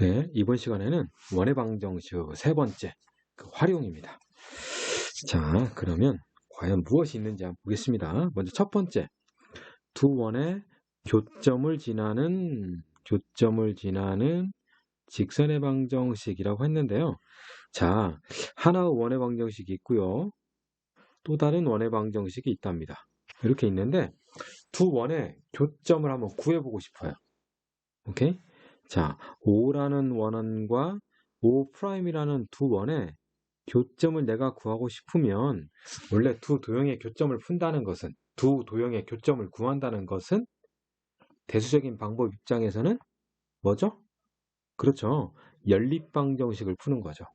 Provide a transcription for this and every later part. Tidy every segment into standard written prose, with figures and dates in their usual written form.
네, 이번 시간에는 원의 방정식 세 번째 활용입니다. 자, 그러면 과연 무엇이 있는지 한번 보겠습니다. 먼저 첫 번째, 두 원의 교점을 지나는 직선의 방정식이라고 했는데요. 자, 하나의 원의 방정식이 있고요. 또 다른 원의 방정식이 있답니다. 이렇게 있는데 두 원의 교점을 한번 구해보고 싶어요. 오케이? 자, O라는 원원과 O'이라는 두 원의 교점을 내가 구하고 싶으면 원래 두 도형의 교점을 푼다는 것은 두 도형의 교점을 구한다는 것은 대수적인 방법 입장에서는 뭐죠? 그렇죠. 연립방정식을 푸는 거죠.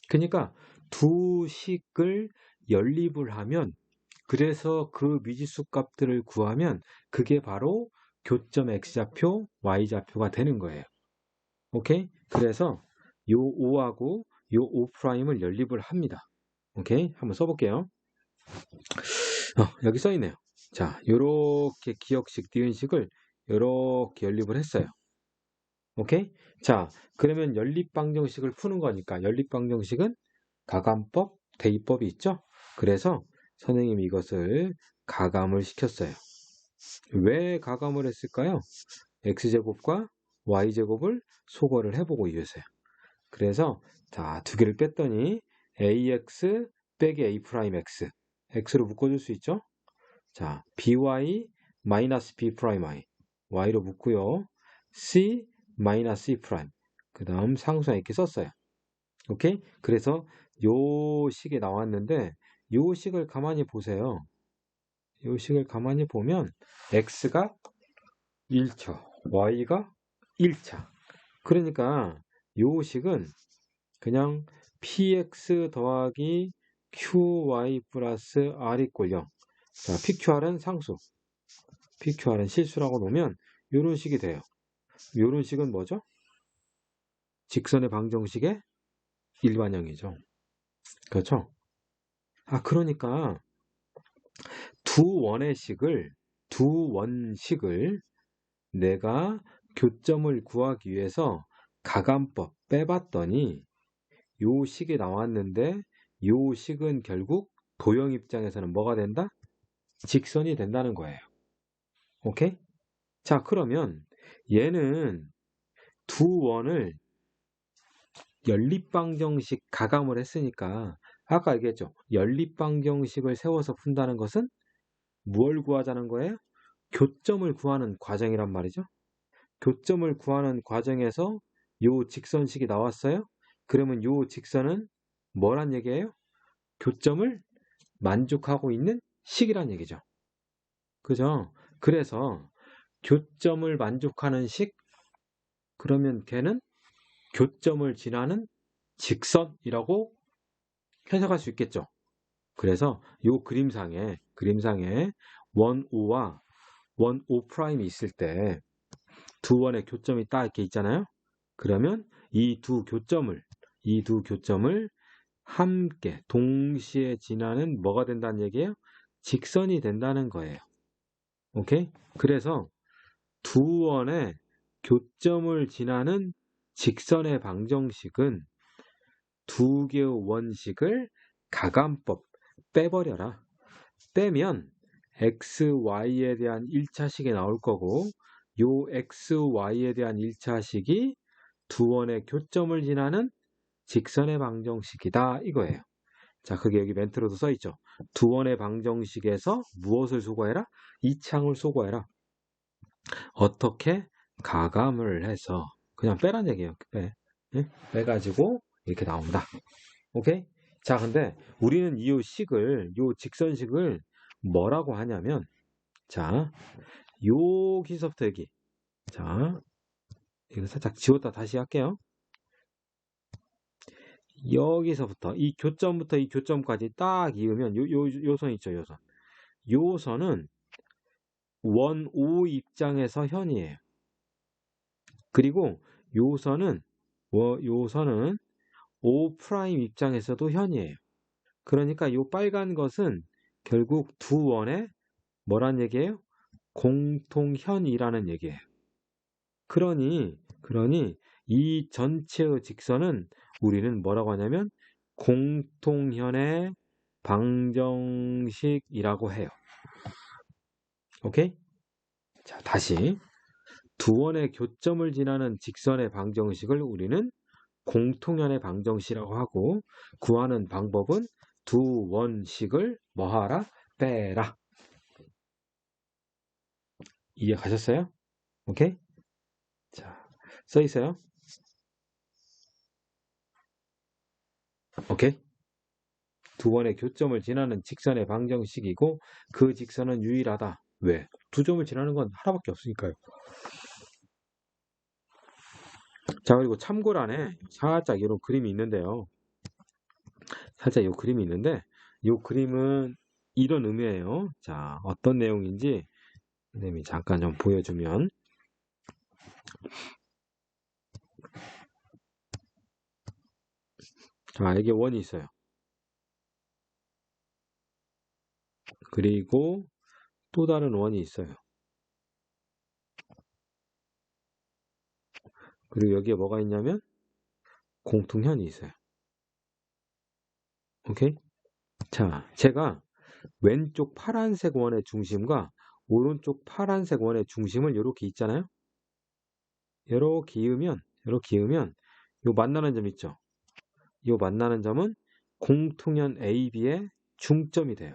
그러니까 두 식을 연립을 하면 그래서 그 미지수 값들을 구하면 그게 바로 교점 x좌표, y좌표가 되는 거예요. 오케이? 그래서 요 5하고 요 5'을 연립을 합니다. 오케이? 한번 써볼게요. 여기 써있네요. 자, 요렇게 기역식, 니은식을 요렇게 연립을 했어요. 오케이? 자, 그러면 연립방정식을 푸는 거니까 연립방정식은 가감법, 대입법이 있죠? 그래서 선생님이 이것을 가감을 시켰어요. 왜 가감을 했을까요? x제곱과 y제곱을 소거를 해보고 위해서요. 그래서 자, 두 개를 뺐더니 ax 빼기 a'x x로 묶어줄 수 있죠? 자, by 마이너스 b'y y로 묶고요. c 마이너스 e', 그 다음 상수항 이렇게 썼어요. 오케이? 그래서 요 식이 나왔는데 요 식을 가만히 보세요. 요 식을 가만히 보면 x가 1차, y가 1차. 그러니까 요 식은 그냥 px 더하기 qy 플러스 r 이꼴 0. 자, pqr은 상수, pqr은 실수라고 놓으면 요런 식이 돼요. 요런 식은 뭐죠? 직선의 방정식의 일반형이죠. 그렇죠? 그러니까 두 원식을 내가 교점을 구하기 위해서 가감법 빼봤더니 요 식이 나왔는데 요 식은 결국 도형 입장에서는 뭐가 된다? 직선이 된다는 거예요. 오케이? 자, 그러면 얘는 두 원을 연립방정식 가감을 했으니까 아까 얘기했죠. 연립방정식을 세워서 푼다는 것은 무엇을 구하자는 거예요? 교점을 구하는 과정이란 말이죠. 교점을 구하는 과정에서 요 직선식이 나왔어요. 그러면 요 직선은 뭐란 얘기예요? 교점을 만족하고 있는 식이란 얘기죠. 그죠? 그래서 교점을 만족하는 식, 그러면 걔는 교점을 지나는 직선이라고 해석할 수 있겠죠. 그래서 요 그림상에 원 O와 원 O' 있을 때 두 원의 교점이 딱 이렇게 있잖아요. 그러면 이 두 교점을 함께 동시에 지나는 뭐가 된다는 얘기예요? 직선이 된다는 거예요. 오케이? 그래서 두 원의 교점을 지나는 직선의 방정식은 두 개의 원식을 가감법 빼버려라. 빼면 x, y에 대한 1차식이 나올 거고 요 x, y에 대한 1차식이 두 원의 교점을 지나는 직선의 방정식이다 이거예요. 자, 그게 여기 멘트로도 써있죠. 두 원의 방정식에서 무엇을 소거해라? 이창을 소거해라. 어떻게? 가감을 해서 그냥 빼란 얘기예요. 빼가지고 이렇게 나온다. 오케이? 자, 근데 우리는 이 식을, 요 직선식을 뭐라고 하냐면, 자, 여기서부터 여기. 자, 이거 살짝 지웠다 다시 할게요. 여기서부터 이 교점부터 이 교점까지 딱 이으면 요 선 있죠, 요 선. 요 선은 원 O 입장에서 현이에요. 그리고 요 선은 O' 입장에서도 현이에요. 그러니까 요 빨간 것은 결국 두 원의 뭐란 얘기예요? 공통현이라는 얘기예요. 그러니 이 전체의 직선은 우리는 뭐라고 하냐면 공통현의 방정식이라고 해요. 오케이? 자, 다시 두 원의 교점을 지나는 직선의 방정식을 우리는 공통현의 방정식이라고 하고 구하는 방법은 두 원식을 뭐하라? 빼라. 이해가셨어요? 오케이? 자, 써 있어요. 오케이? 두 원의 교점을 지나는 직선의 방정식이고 그 직선은 유일하다. 왜? 두 점을 지나는 건 하나밖에 없으니까요. 자, 그리고 참고란에 살짝 이런 그림이 있는데요. 살짝 이 그림이 있는데 이 그림은 이런 의미예요. 자, 어떤 내용인지 선생님이 잠깐 좀 보여주면 자, 이게 원이 있어요. 그리고 또 다른 원이 있어요. 그리고 여기에 뭐가 있냐면 공통현이 있어요. 오케이? 자, 제가 왼쪽 파란색 원의 중심과 오른쪽 파란색 원의 중심을 이렇게 있잖아요. 이렇게 이으면 요 만나는 점 있죠. 요 만나는 점은 공통현 AB의 중점이 돼요.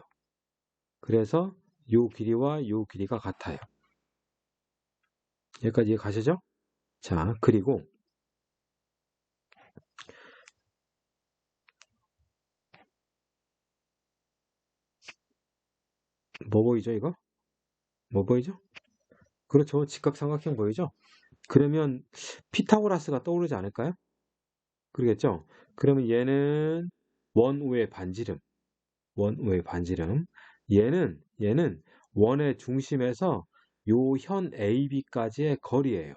그래서 요 길이와 요 길이가 같아요. 여기까지 이해 가시죠? 자, 그리고 뭐 보이죠, 이거? 뭐 보이죠? 그렇죠. 직각삼각형 보이죠? 그러면 피타고라스가 떠오르지 않을까요? 그러겠죠? 그러면 얘는 원우의 반지름. 원우의 반지름. 얘는 원의 중심에서 요 현 AB까지의 거리예요.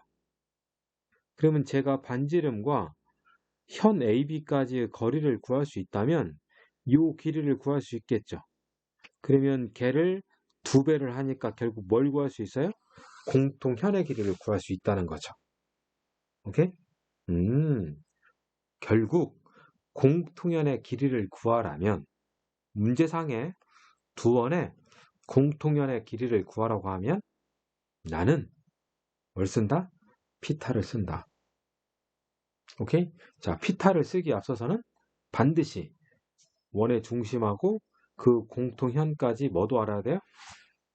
그러면 제가 반지름과 현 AB까지의 거리를 구할 수 있다면 요 길이를 구할 수 있겠죠. 그러면 걔를 2배를 하니까 결국 뭘 구할 수 있어요? 공통현의 길이를 구할 수 있다는 거죠. 오케이? 결국 공통현의 길이를 구하라면 문제상에 두 원의 공통현의 길이를 구하라고 하면 나는 뭘 쓴다? 피타를 쓴다. 오케이? 자, 피타를 쓰기 앞서서는 반드시 원의 중심하고 그 공통현까지 뭐도 알아야 돼요?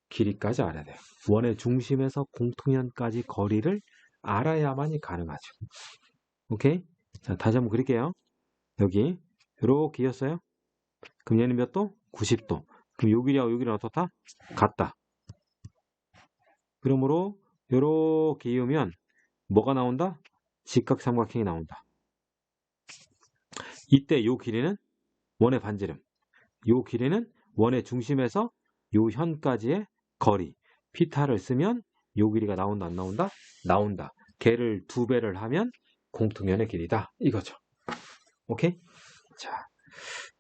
길이까지 알아야 돼요. 원의 중심에서 공통현까지 거리를 알아야만이 가능하죠. 오케이? 자, 다시 한번 그릴게요. 여기 이렇게 이었어요. 그럼 얘는 몇 도? 90도. 그럼 요 길이하고 요 길이는 어떻다? 같다. 그러므로 이렇게 이으면 뭐가 나온다? 직각삼각형이 나온다. 이때 요 길이는 원의 반지름. 요 길이는 원의 중심에서 요 현까지의 거리. 피타를 쓰면 요 길이가 나온다, 안 나온다? 나온다. 걔를 2배를 하면 공통현의 길이다. 이거죠. 오케이? 자,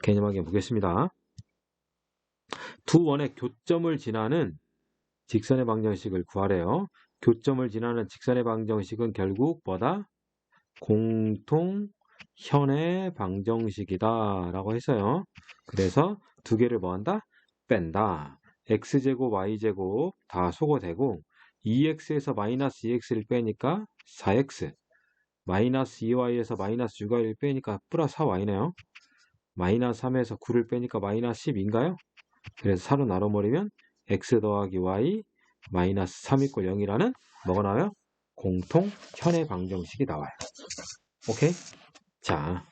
개념 확인 보겠습니다. 두 원의 교점을 지나는 직선의 방정식을 구하래요. 교점을 지나는 직선의 방정식은 결국 뭐다? 공통현의 방정식이다 라고 했어요. 그래서 두 개를 뭐 한다? 뺀다. x제곱, y제곱 다 소거되고 2x에서 마이너스 2x를 빼니까 4x 마이너스 2y에서 마이너스 6y를 빼니까 플러스 4y네요. 마이너스 3에서 9를 빼니까 마이너스 10인가요? 그래서 4로 나눠버리면 x 더하기 y 마이너스 3 = 0이라는 뭐가 나와요? 공통현의 방정식이 나와요. 오케이? 자,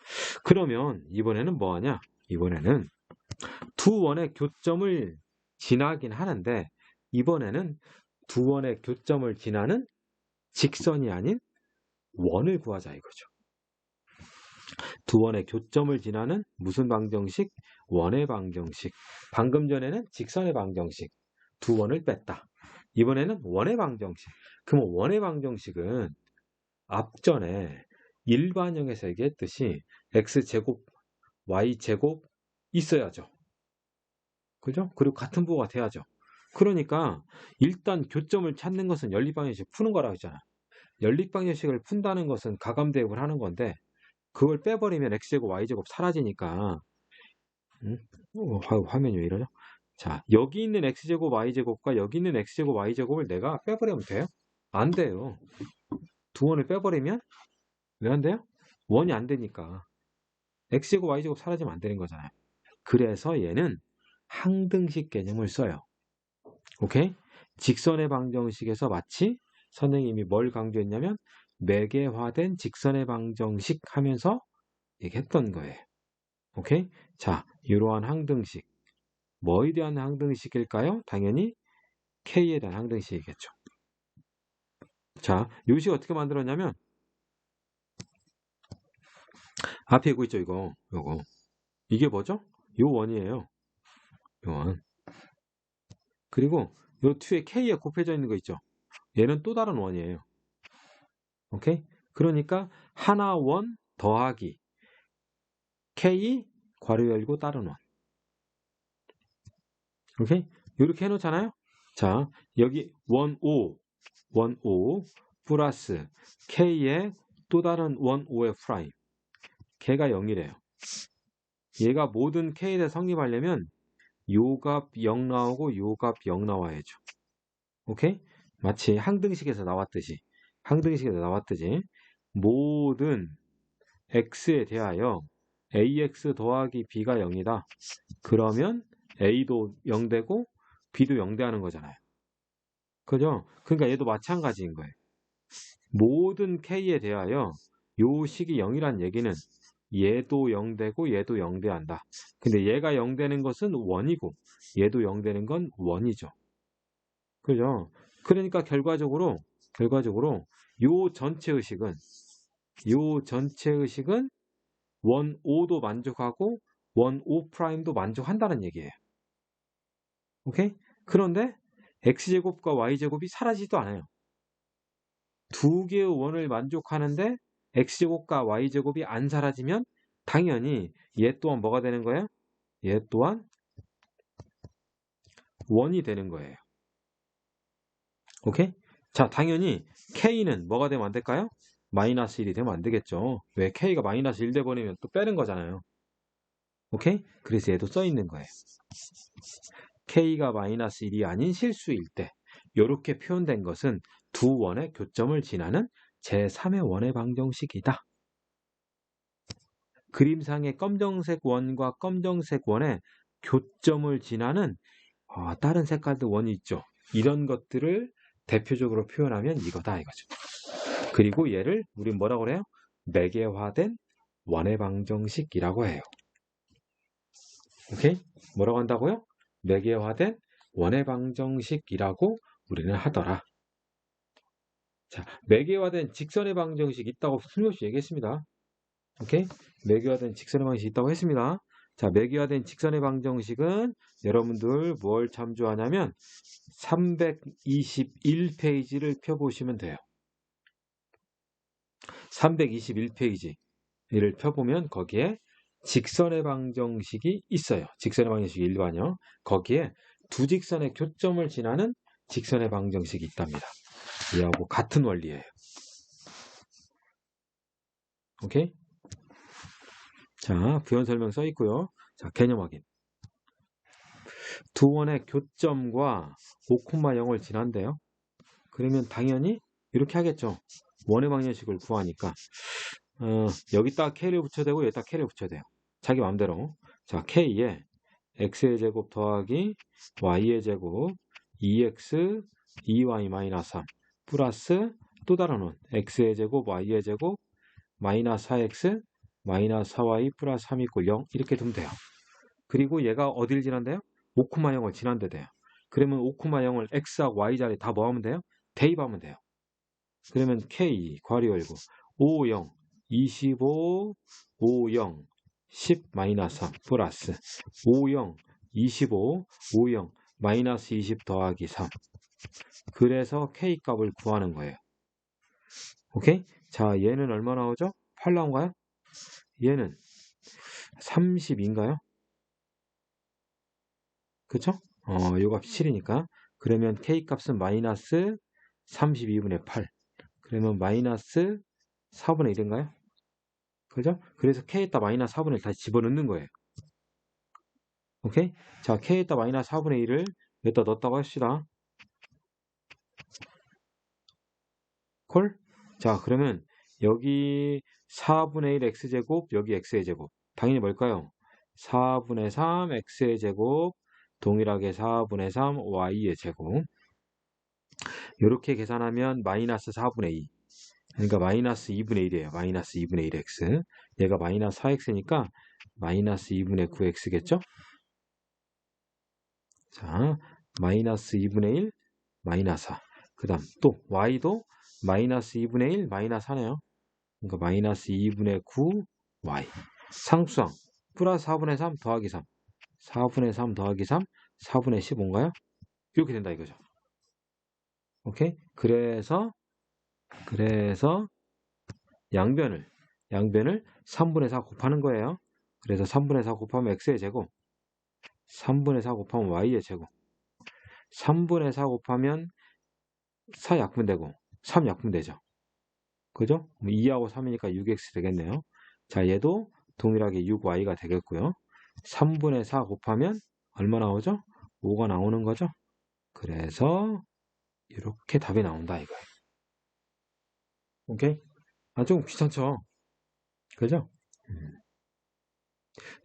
그러면 이번에는 뭐 하냐? 이번에는 두 원의 교점을 지나긴 하는데 이번에는 두 원의 교점을 지나는 직선이 아닌 원을 구하자 이거죠. 두 원의 교점을 지나는 무슨 방정식? 원의 방정식. 방금 전에는 직선의 방정식. 두 원을 뺐다. 이번에는 원의 방정식. 그럼 원의 방정식은 앞전에 일반형에서 얘기했듯이 x제곱, y제곱 있어야죠. 그죠? 그리고 같은 부호가 돼야죠. 그러니까 일단 교점을 찾는 것은 연립방정식 푸는 거라고 했잖아. 연립방정식을 푼다는 것은 가감대입을 하는 건데 그걸 빼버리면 x제곱 y제곱 사라지니까 화면이 왜 이러냐? 자, 여기 있는 x제곱 y제곱과 여기 있는 x제곱 y제곱을 내가 빼버리면 돼요? 안 돼요. 두 원을 빼버리면 왜 안 돼요? 원이 안 되니까 x제곱 y제곱 사라지면 안 되는 거잖아요. 그래서 얘는 항등식 개념을 써요. 오케이? 직선의 방정식에서 마치 선생님이 뭘 강조했냐면 매개화된 직선의 방정식 하면서 얘기했던 거예요. 오케이? 자, 이러한 항등식. 뭐에 대한 항등식일까요? 당연히 K에 대한 항등식이겠죠. 자, 요식 어떻게 만들었냐면 앞에 이거 있죠, 이거. 요거. 이게 뭐죠? 요 원이에요. 요 원. 그리고 요 2에 K에 곱해져 있는 거 있죠? 얘는 또 다른 원이에요. 오케이? 그러니까 하나 원 더하기 K 괄호 열고 다른 원. 오케이? 이렇게 해놓잖아요. 자, 여기 원 5 플러스 K의 또 다른 원 5의 프라임. 걔가 0이래요. 얘가 모든 K에 대해 성립하려면 요 값 0 나오고 요 값 0 나와야죠. 오케이? 마치 항등식에서 나왔듯이 모든 x에 대하여 ax 더하기 b가 0이다. 그러면 a도 0되고 b도 0되하는 거잖아요. 그죠? 그러니까 얘도 마찬가지인 거예요. 모든 k에 대하여 요 식이 0이란 얘기는 얘도 0되고 얘도 0돼한다. 근데 얘가 0되는 것은 원이고 얘도 0되는 건 원이죠. 그죠? 그러니까 결과적으로 요 전체 의식은 원 5도 만족하고 원 5 프라임도 만족한다는 얘기예요. 오케이? 그런데 x제곱과 y제곱이 사라지지도 않아요. 두 개의 원을 만족하는데 x제곱과 y제곱이 안 사라지면 당연히 얘 또한 뭐가 되는 거예요? 얘 또한 원이 되는 거예요. 오케이? 자, 당연히 k는 뭐가 되면 안 될까요? 마이너스 1이 되면 안 되겠죠. 왜? k가 마이너스 1 돼버리면 또 빼는 거잖아요. 오케이? 그래서 얘도 써 있는 거예요. k가 마이너스 1이 아닌 실수일 때 이렇게 표현된 것은 두 원의 교점을 지나는 제3의 원의 방정식이다. 그림상의 검정색 원과 검정색 원의 교점을 지나는 다른 색깔도 원이 있죠. 이런 것들을 대표적으로 표현하면 이거다 이거죠. 그리고 얘를 우린 뭐라고 그래요? 매개화된 원의 방정식이라고 해요. 오케이? 뭐라고 한다고요? 매개화된 원의 방정식이라고 우리는 하더라. 자, 매개화된 직선의 방정식 있다고 틀림없이 얘기했습니다. 오케이? 매개화된 직선의 방정식 있다고 했습니다. 자, 매개화된 직선의 방정식은 여러분들 뭘 참조하냐면 321페이지를 펴보시면 돼요. 321페이지를 펴보면 거기에 직선의 방정식이 있어요. 직선의 방정식이 일반형. 거기에 두 직선의 교점을 지나는 직선의 방정식이 있답니다. 얘하고 같은 원리예요. 오케이? 자, 부연 설명 써 있고요. 자, 개념 확인. 두 원의 교점과 5,0을 지난대요. 그러면 당연히 이렇게 하겠죠. 원의 방정식을 구하니까 여기다 k를 붙여야 되고 여기다 k를 붙여야 돼요. 자기 마음대로. 자, k에 x의 제곱 더하기 y의 제곱 2x 2y-3 플러스 또 다른 원 x의 제곱 y의 제곱 마이너스 4x 마이너스 4y 플러스 3 = 0 이렇게 두면 돼요. 그리고 얘가 어딜 지난대요? 5,0을 지난대 돼요. 그러면 5,0을 x하고 y 자리에 다 뭐 하면 돼요? 대입하면 돼요. 그러면 k 괄호 열고 5, 0, 25, 5, 0, 10, 마이너스 3 플러스 5, 0, 25, 5, 0, 마이너스 20 더하기 3. 그래서 k 값을 구하는 거예요. 오케이? 자, 얘는 얼마 나오죠? 8 나온가요? 얘는 30인가요? 그쵸? 요 값이 7이니까. 그러면 k 값은 마이너스 32분의 8. 그러면 마이너스 4분의 1인가요? 그죠? 그래서 k에다 마이너스 4분의 1 다시 집어넣는 거예요. 오케이? 자, k에다 마이너스 4분의 1을 여기다 넣었다고 합시다. 콜? 자, 그러면 여기 4분의 1 x제곱, 여기 x의 제곱. 당연히 뭘까요? 4분의 3 x의 제곱, 동일하게 4분의 3 y의 제곱. 이렇게 계산하면 마이너스 4분의 2. 그러니까 마이너스 2분의 1이에요. 마이너스 2분의 1 x. 얘가 마이너스 4x니까 마이너스 2분의 9 x겠죠? 자, 마이너스 2분의 1, 마이너스 4. 그 다음 또 y도 마이너스 2분의 1, 마이너스 4네요. 그러니까 마이너스 2분의 9 y. 상수항 플러스 4분의 3 더하기 3. 4분의 3 더하기 3, 4분의 15인가요? 이렇게 된다 이거죠. 오케이? 그래서 양변을 3분의 4 곱하는 거예요. 그래서 3분의 4 곱하면 x의 제곱, 3분의 4 곱하면 y의 제곱, 3분의 4 곱하면 4 약분되고 3 약분되죠. 그죠? 2하고 3이니까 6x 되겠네요. 자, 얘도 동일하게 6y가 되겠고요. 3분의 4 곱하면 얼마 나오죠? 5가 나오는 거죠. 그래서 이렇게 답이 나온다 이거예요. 오케이? 아, 좀 귀찮죠? 그죠?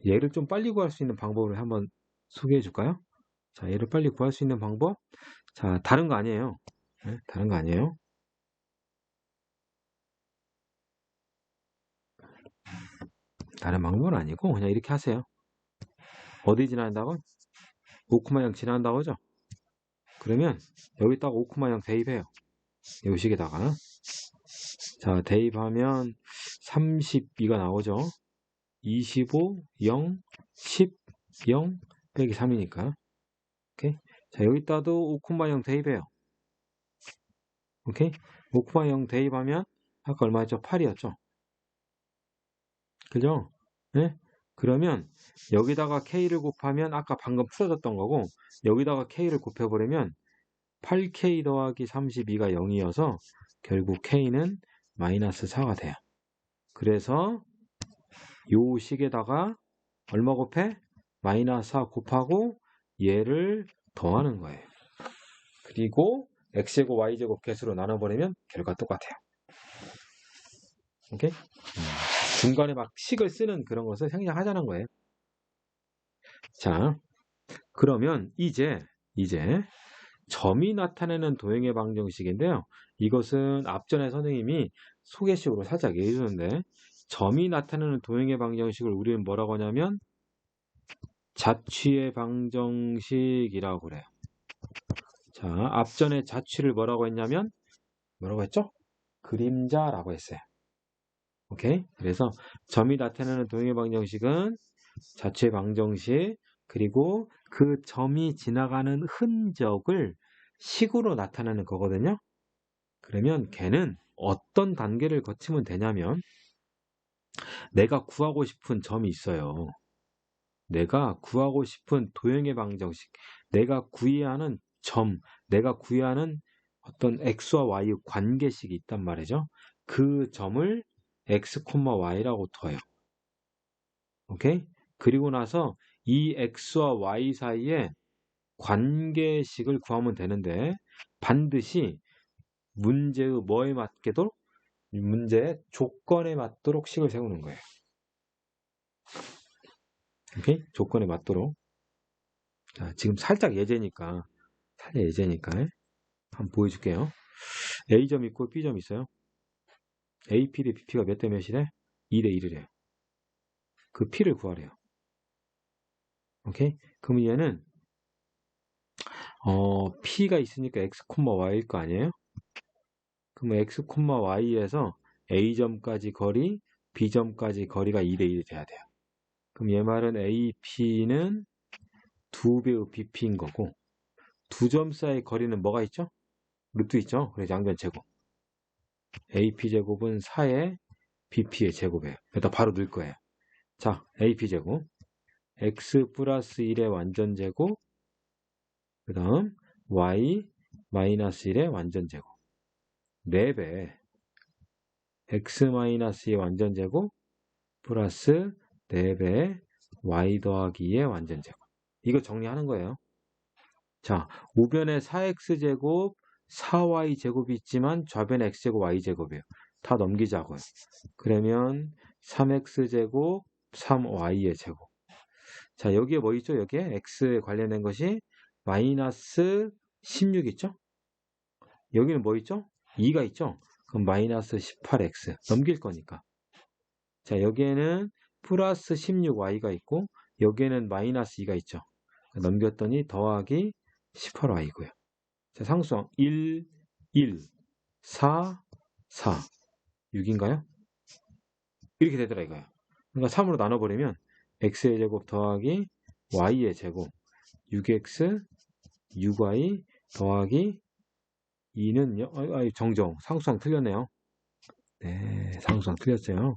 얘를 좀 빨리 구할 수 있는 방법을 한번 소개해 줄까요? 자, 얘를 빨리 구할 수 있는 방법. 자, 다른 거 아니에요. 네? 다른 거 아니에요. 다른 방법은 아니고 그냥 이렇게 하세요. 어디 지나간다고? 5,0 지나간다고 하죠? 그러면 여기다가 5,0 대입해요. 이 식에다가. 자, 대입하면 32가 나오죠. 25, 0, 10, 0 빼기 3이니까. 오케이? 자, 여기다도 5,0 대입해요. 오케이? 5,0 대입하면 아까 얼마였죠? 8이었죠? 그죠? 네? 그러면 여기다가 k를 곱하면 아까 방금 풀어졌던 거고 여기다가 k를 곱해버리면 8k 더하기 32가 0이어서 결국 k는 마이너스 4가 돼요. 그래서 요 식에다가 얼마 곱해? 마이너스 4 곱하고 얘를 더하는 거예요. 그리고 x제곱 y제곱 개수로 나눠버리면 결과 똑같아요. 오케이? 중간에 막 식을 쓰는 그런 것을 생략하자는 거예요. 자, 그러면 이제 점이 나타내는 도형의 방정식인데요. 이것은 앞전에 선생님이 소개식으로 살짝 얘기해줬는데 점이 나타내는 도형의 방정식을 우리는 뭐라고 하냐면 자취의 방정식이라고 그래요. 자, 앞전에 자취를 뭐라고 했냐면 뭐라고 했죠? 그림자라고 했어요. 오케이? 그래서 점이 나타내는 도형의 방정식은 자취의 방정식 그리고 그 점이 지나가는 흔적을 식으로 나타내는 거거든요. 그러면 걔는 어떤 단계를 거치면 되냐면 내가 구하고 싶은 점이 있어요. 내가 구하고 싶은 도형의 방정식, 내가 구해야 하는 점, 내가 구해야 하는 어떤 x와 y의 관계식이 있단 말이죠. 그 점을 x, y라고 둬요. 오케이? 그리고 나서 이 x와 y 사이에 관계식을 구하면 되는데 반드시 문제의 뭐에 맞게도 문제의 조건에 맞도록 식을 세우는 거예요. 오케이? 조건에 맞도록. 자, 지금 살짝 예제니까 한번 보여줄게요. A점 있고 B점 있어요. AP 대 BP가 몇 대 몇이래? 2대 1이래요. 그 P를 구하래요. 오케이? 그럼 얘는 P가 있으니까 X, Y일 거 아니에요? 그럼 X, Y에서 A점까지 거리, B점까지 거리가 2대 1이 돼야 돼요. 그럼 얘 말은 AP는 2배의 BP인 거고 두 점 사이의 거리는 뭐가 있죠? 루트 있죠? 그래서 양변 제곱. AP 제곱은 4의 BP의 제곱이에요. 여기다 바로 넣을 거예요. 자, AP 제곱. X 플러스 1의 완전 제곱. 그 다음 Y 마이너스 1의 완전 제곱. 4배. x-2의 완전제곱 플러스 4배 y 더하기 2의 완전제곱. 이거 정리하는 거예요. 자, 우변에 4x제곱 4y제곱이 있지만 좌변에 x제곱 y제곱이에요. 다 넘기자고요. 그러면 3x제곱 3y의 제곱. 자, 여기에 뭐 있죠? 여기에 x에 관련된 것이 마이너스 16 있죠? 여기는 뭐 있죠? 2가 있죠? 그럼 마이너스 18x 넘길 거니까. 자, 여기에는 플러스 16y가 있고 여기에는 마이너스 2가 있죠. 넘겼더니 더하기 18y고요. 자, 상수항 1, 1, 4, 4, 6인가요? 이렇게 되더라 이거예요. 그러니까 3으로 나눠버리면 x의 제곱 더하기 y의 제곱 6x, 6y 더하기 2는 정정 상수항 틀렸네요. 네, 상수항 틀렸어요.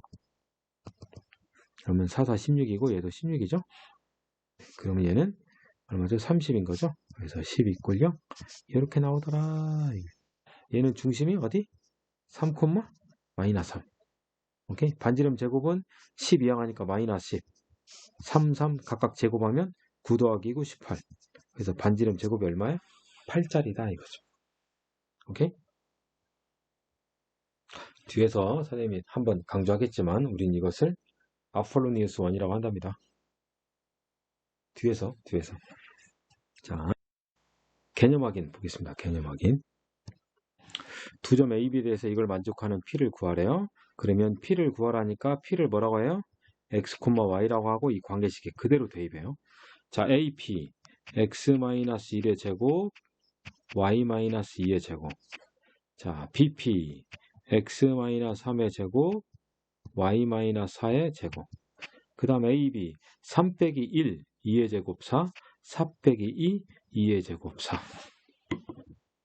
그러면 4, 4, 16이고 얘도 16이죠. 그러면 얘는 얼마죠? 30인 거죠. 그래서 10 있고요. 이렇게 나오더라. 얘는 중심이 어디? 3, 마이너스 3. 오케이? 반지름 제곱은 10 이항하니까 마이너스 10. 3, 3 각각 제곱하면 9 더하기 9, 18. 그래서 반지름 제곱이 얼마야? 8짜리다 이거죠. 오케이? 뒤에서 선생님이 한번 강조하겠지만 우린 이것을 아폴로니우스 원이라고 한답니다. 뒤에서. 자, 개념 확인 보겠습니다. 개념 확인. 두 점 A, B에 대해서 이걸 만족하는 P를 구하래요. 그러면 P를 구하라니까 P를 뭐라고 해요? X, Y라고 하고 이 관계식에 그대로 대입해요. 자, AP, X-1의 제곱, Y-2의 제곱. 자, BP, X-3의 제곱, Y-4의 제곱. 그 다음 AB, 3 빼기 1, 2의 제곱 4, 4 빼기 2, 2의 제곱 4.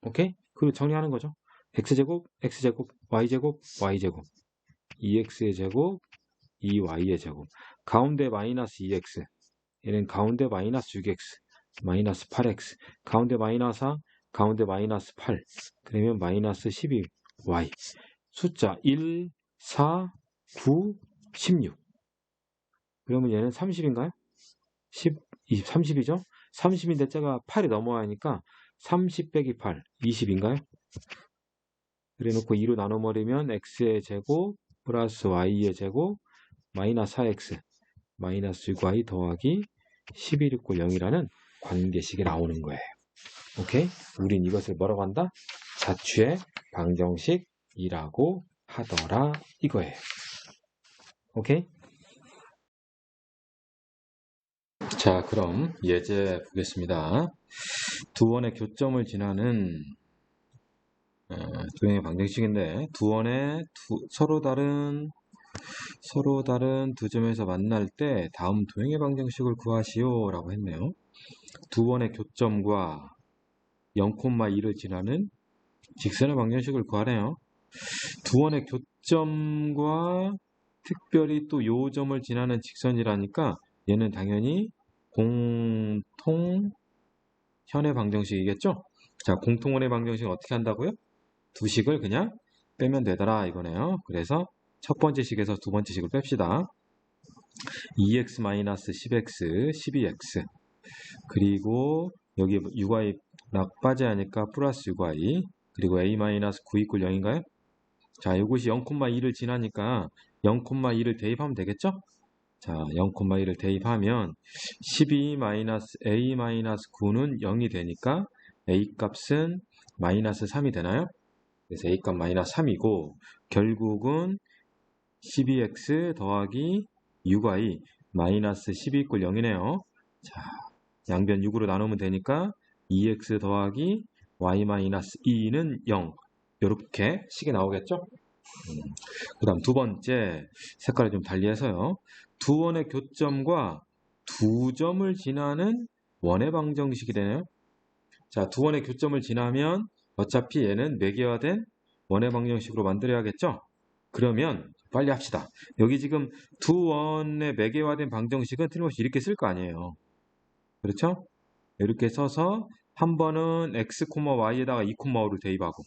오케이? 그리고 정리하는 거죠. x제곱, x제곱, y제곱, y제곱. 2x의 제곱, 2y의 제곱. 가운데 마이너스 2x. 얘는 가운데 마이너스 6x, 마이너스 8x. 가운데 마이너스 4, 가운데 마이너스 8. 그러면 마이너스 12y. 숫자 1, 4, 9, 16. 그러면 얘는 30인가요? 10, 20, 30이죠? 30인데 째가 8이 넘어야 하니까 30 빼기 8, 20인가요? 그래 놓고 2로 나눠버리면 x의 제곱 플러스 y의 제곱 마이너스 4x 마이너스 6y 더하기 11 있고 0이라는 관계식이 나오는 거예요. 오케이? 우린 이것을 뭐라고 한다? 자취의 방정식이라고 하더라 이거예요. 오케이? 자, 그럼 예제 보겠습니다. 두 원의 교점을 지나는 도형의 방정식인데 두 원의 서로 다른 두 점에서 만날 때 다음 도형의 방정식을 구하시오 라고 했네요. 두 원의 교점과 0,2를 지나는 직선의 방정식을 구하래요. 두 원의 교점과 특별히 또 요 점을 지나는 직선이라니까 얘는 당연히 공통현의 방정식이겠죠? 자, 공통원의 방정식은 어떻게 한다고요? 두 식을 그냥 빼면 되더라 이거네요. 그래서 첫 번째 식에서 두 번째 식을 뺍시다. 2x-10x, 12x. 그리고 여기 6y 빠져야 하니까 플러스 6y. 그리고 a-9 이꼴 0인가요? 자, 이것이 0,2를 지나니까 0,2를 대입하면 되겠죠? 자, 0,2를 대입하면 12-a-9는 0이 되니까 a 값은 마이너스 3이 되나요? 그래서 a 값 마이너스 3이고 결국은 12x 더하기 6y 마이너스 12 이꼴 0이네요. 자, 양변 6으로 나누면 되니까 2x 더하기 y 마이너스 2는 0. 이렇게 식이 나오겠죠? 그 다음 두 번째 색깔을 좀 달리해서요. 두 원의 교점과 두 점을 지나는 원의 방정식이 되네요. 자, 두 원의 교점을 지나면 어차피 얘는 매개화된 원의 방정식으로 만들어야겠죠? 그러면 빨리 합시다. 여기 지금 두 원의 매개화된 방정식은 틀림없이 이렇게 쓸 거 아니에요. 그렇죠? 이렇게 써서 한 번은 x, y에다가 2, 5를 대입하고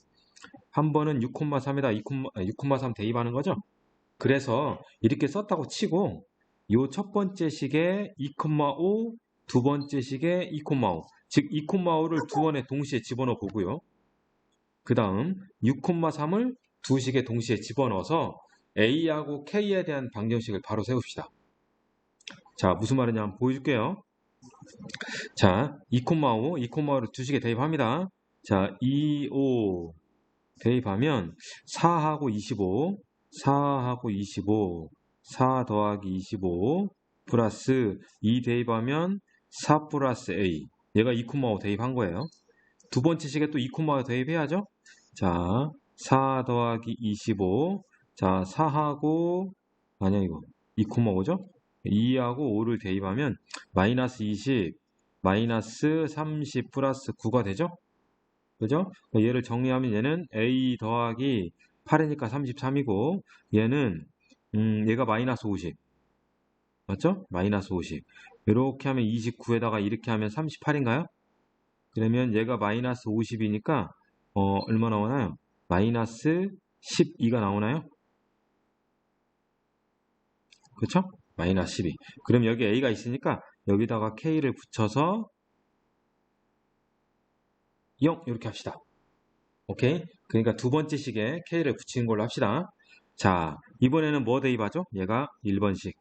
한 번은 6,3에다 6,3 대입하는 거죠. 그래서 이렇게 썼다고 치고 요 첫 번째 식에 2,5, 두 번째 식에 2,5, 즉 2,5를 두 번에 동시에 집어넣어 보고요. 그 다음 6,3을 두 식에 동시에 집어넣어서 A하고 K에 대한 방정식을 바로 세웁시다. 자, 무슨 말이냐 한번 보여줄게요. 자, 2,5, 2,5를 두 식에 대입합니다. 자, 2, 5 대입하면 4하고 25, 4하고 25, 4 더하기 25 플러스 2 대입하면 4 플러스 A. 얘가 2,5 대입한 거예요. 두 번째 식에 또 2,5 대입해야죠. 자, 4 더하기 25. 자, 4하고, 아니야, 이거. 2,5죠? 2하고 5를 대입하면 마이너스 20, 마이너스 30 플러스 9가 되죠? 그죠? 얘를 정리하면 얘는 A 더하기 8이니까 33이고, 얘는, 얘가 마이너스 50. 맞죠? 마이너스 50. 이렇게 하면 29에다가 이렇게 하면 38인가요? 그러면 얘가 마이너스 50이니까 얼마 나오나요? 마이너스 12가 나오나요? 그렇죠? 마이너스 12. 그럼 여기 A가 있으니까 여기다가 K를 붙여서 0 이렇게 합시다. 오케이? 그러니까 두 번째 식에 K를 붙이는 걸로 합시다. 자, 이번에는 뭐 대입하죠? 얘가 1번식.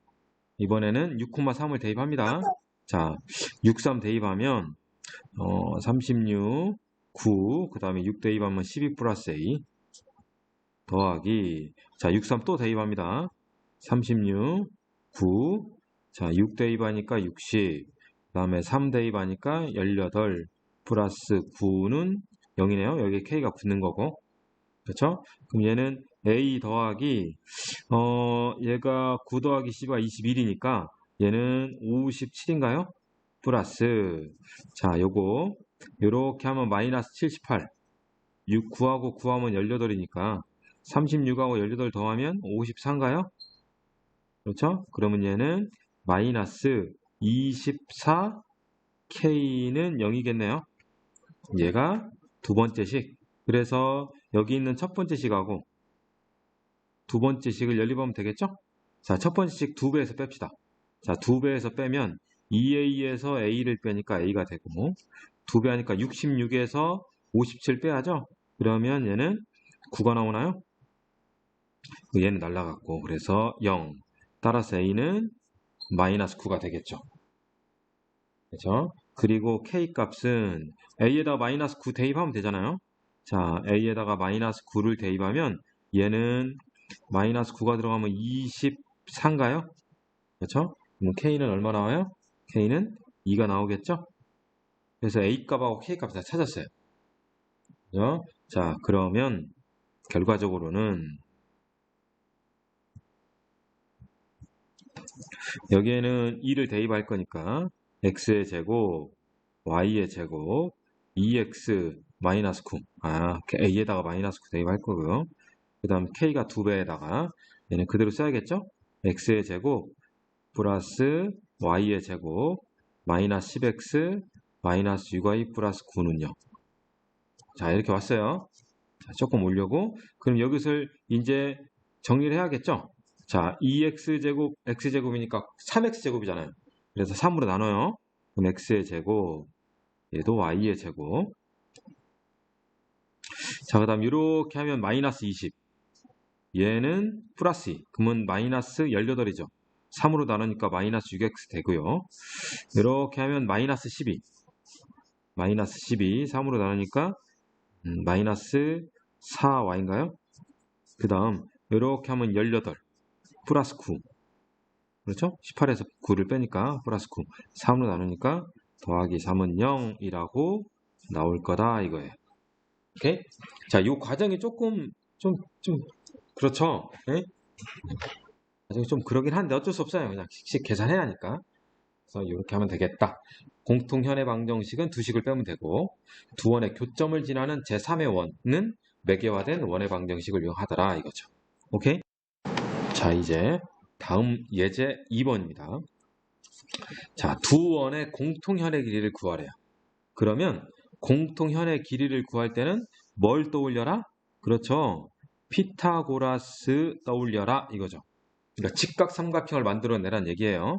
이번에는 6,3을 대입합니다. 자, 63 대입하면 36, 9, 그 다음에 6 대입하면 12 플러스 A 더하기, 자, 63 또 대입합니다. 36, 9, 자, 6 대입하니까 60, 그 다음에 3 대입하니까 18 플러스 9는 0이네요. 여기에 K가 붙는 거고. 그렇죠? 그럼 얘는 A 더하기, 얘가 9 더하기 10가 21이니까 얘는 57인가요? 플러스, 자, 요거 요렇게 하면 마이너스 78. 6, 9하고 9하면 18이니까 36하고 18 더하면 54인가요? 그렇죠? 그러면 얘는 마이너스 24, K는 0이겠네요. 얘가 두 번째 식. 그래서 여기 있는 첫 번째 식하고 두 번째 식을 연립하면 되겠죠? 자, 첫 번째 식 2배에서 뺍시다. 자, 2배에서 빼면 2A에서 A를 빼니까 A가 되고 2배 하니까 66에서 57 빼야죠? 그러면 얘는 9가 나오나요? 얘는 날라갔고 그래서 0. 따라서 A는 마이너스 9가 되겠죠. 그렇죠? 그리고 K 값은 A에다가 마이너스 9 대입하면 되잖아요. 자, A에다가 마이너스 9를 대입하면 얘는 마이너스 9가 들어가면 24인가요? 그렇죠? 그럼 K는 얼마 나와요? K는 2가 나오겠죠? 그래서 A 값하고 K 값을 다 찾았어요. 그죠? 자, 그러면 결과적으로는 여기에는 2를 대입할 거니까 x의 제곱, y의 제곱, 2x 마이너스 9. 아, a에다가 마이너스 9 대입할 거고요. 그 다음 k가 2배에다가 얘는 그대로 써야겠죠? x의 제곱 플러스 y의 제곱 마이너스 10x 마이너스 6y 플러스 9는요. 자, 이렇게 왔어요. 자, 조금 올려고. 그럼 여기서 이제 정리를 해야겠죠? 자, 2x제곱, x제곱이니까 3x제곱이잖아요. 그래서 3으로 나눠요. 그럼 x의 제곱, 얘도 y의 제곱. 자, 그 다음 이렇게 하면 마이너스 20. 얘는 플러스 2. 그러면 마이너스 18이죠. 3으로 나누니까 마이너스 6x 되고요. 이렇게 하면 마이너스 12. 마이너스 12. 3으로 나누니까 마이너스 4y인가요? 그 다음 이렇게 하면 18 플러스 9. 그렇죠? 18에서 9를 빼니까 플러스 9. 3으로 나누니까 더하기 3은 0이라고 나올 거다 이거예요. 오케이? 자, 이 과정이 조금 좀 그렇죠? 네? 과정이 좀 그러긴 한데 어쩔 수 없어요. 그냥 씩씩 계산해야 하니까. 그래서 이렇게 하면 되겠다. 공통현의 방정식은 두 식을 빼면 되고 두 원의 교점을 지나는 제3의 원은 매개화된 원의 방정식을 이용하더라 이거죠. 오케이? 자, 이제 다음 예제 2번입니다. 자, 두 원의 공통현의 길이를 구하래요. 그러면 공통현의 길이를 구할 때는 뭘 떠올려라? 그렇죠. 피타고라스 떠올려라 이거죠. 그러니까 직각삼각형을 만들어내란 얘기예요.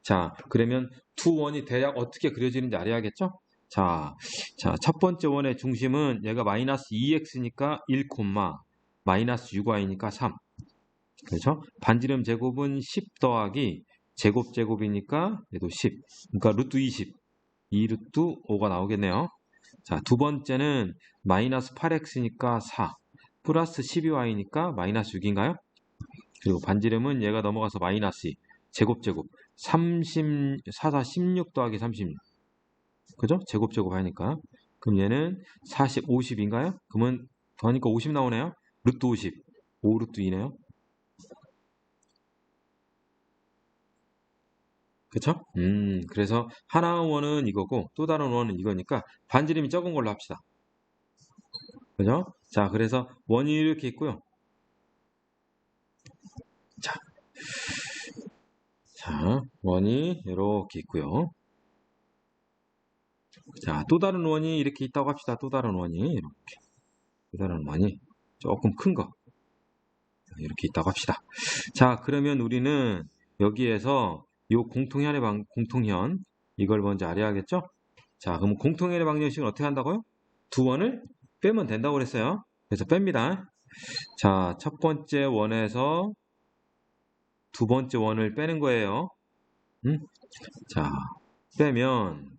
자, 그러면 두 원이 대략 어떻게 그려지는지 알아야겠죠? 자, 첫 번째 원의 중심은 얘가 마이너스 2x니까 1, 마이너스 6y니까 3. 그렇죠? 반지름 제곱은 10 더하기 제곱이니까 얘도 10. 그러니까 루트 20. 2 루트 5가 나오겠네요. 자, 두 번째는 마이너스 8x니까 4. 플러스 12y니까 마이너스 6인가요? 그리고 반지름은 얘가 넘어가서 마이너스 2. 제곱. 30, 4, 16 더하기 36. 그죠? 제곱 하니까. 그럼 얘는 40, 50인가요? 그러면 더하니까 50 나오네요. 루트 50. 5 루트 2네요. 그쵸? 그래서 하나 원은 이거고 또 다른 원은 이거니까 반지름이 적은 걸로 합시다. 그죠? 자, 그래서 원이 이렇게 있고요. 자, 원이 이렇게 있고요. 자, 또 다른 원이 이렇게 있다고 합시다. 또 다른 원이 이렇게. 또 다른 원이 조금 큰 거. 이렇게 있다고 합시다. 자, 그러면 우리는 여기에서 이 공통현 이걸 먼저 알아야겠죠? 자, 그럼 공통현의 방정식은 어떻게 한다고요? 두 원을 빼면 된다고 그랬어요. 그래서 뺍니다. 자, 첫 번째 원에서 두 번째 원을 빼는 거예요. 자, 빼면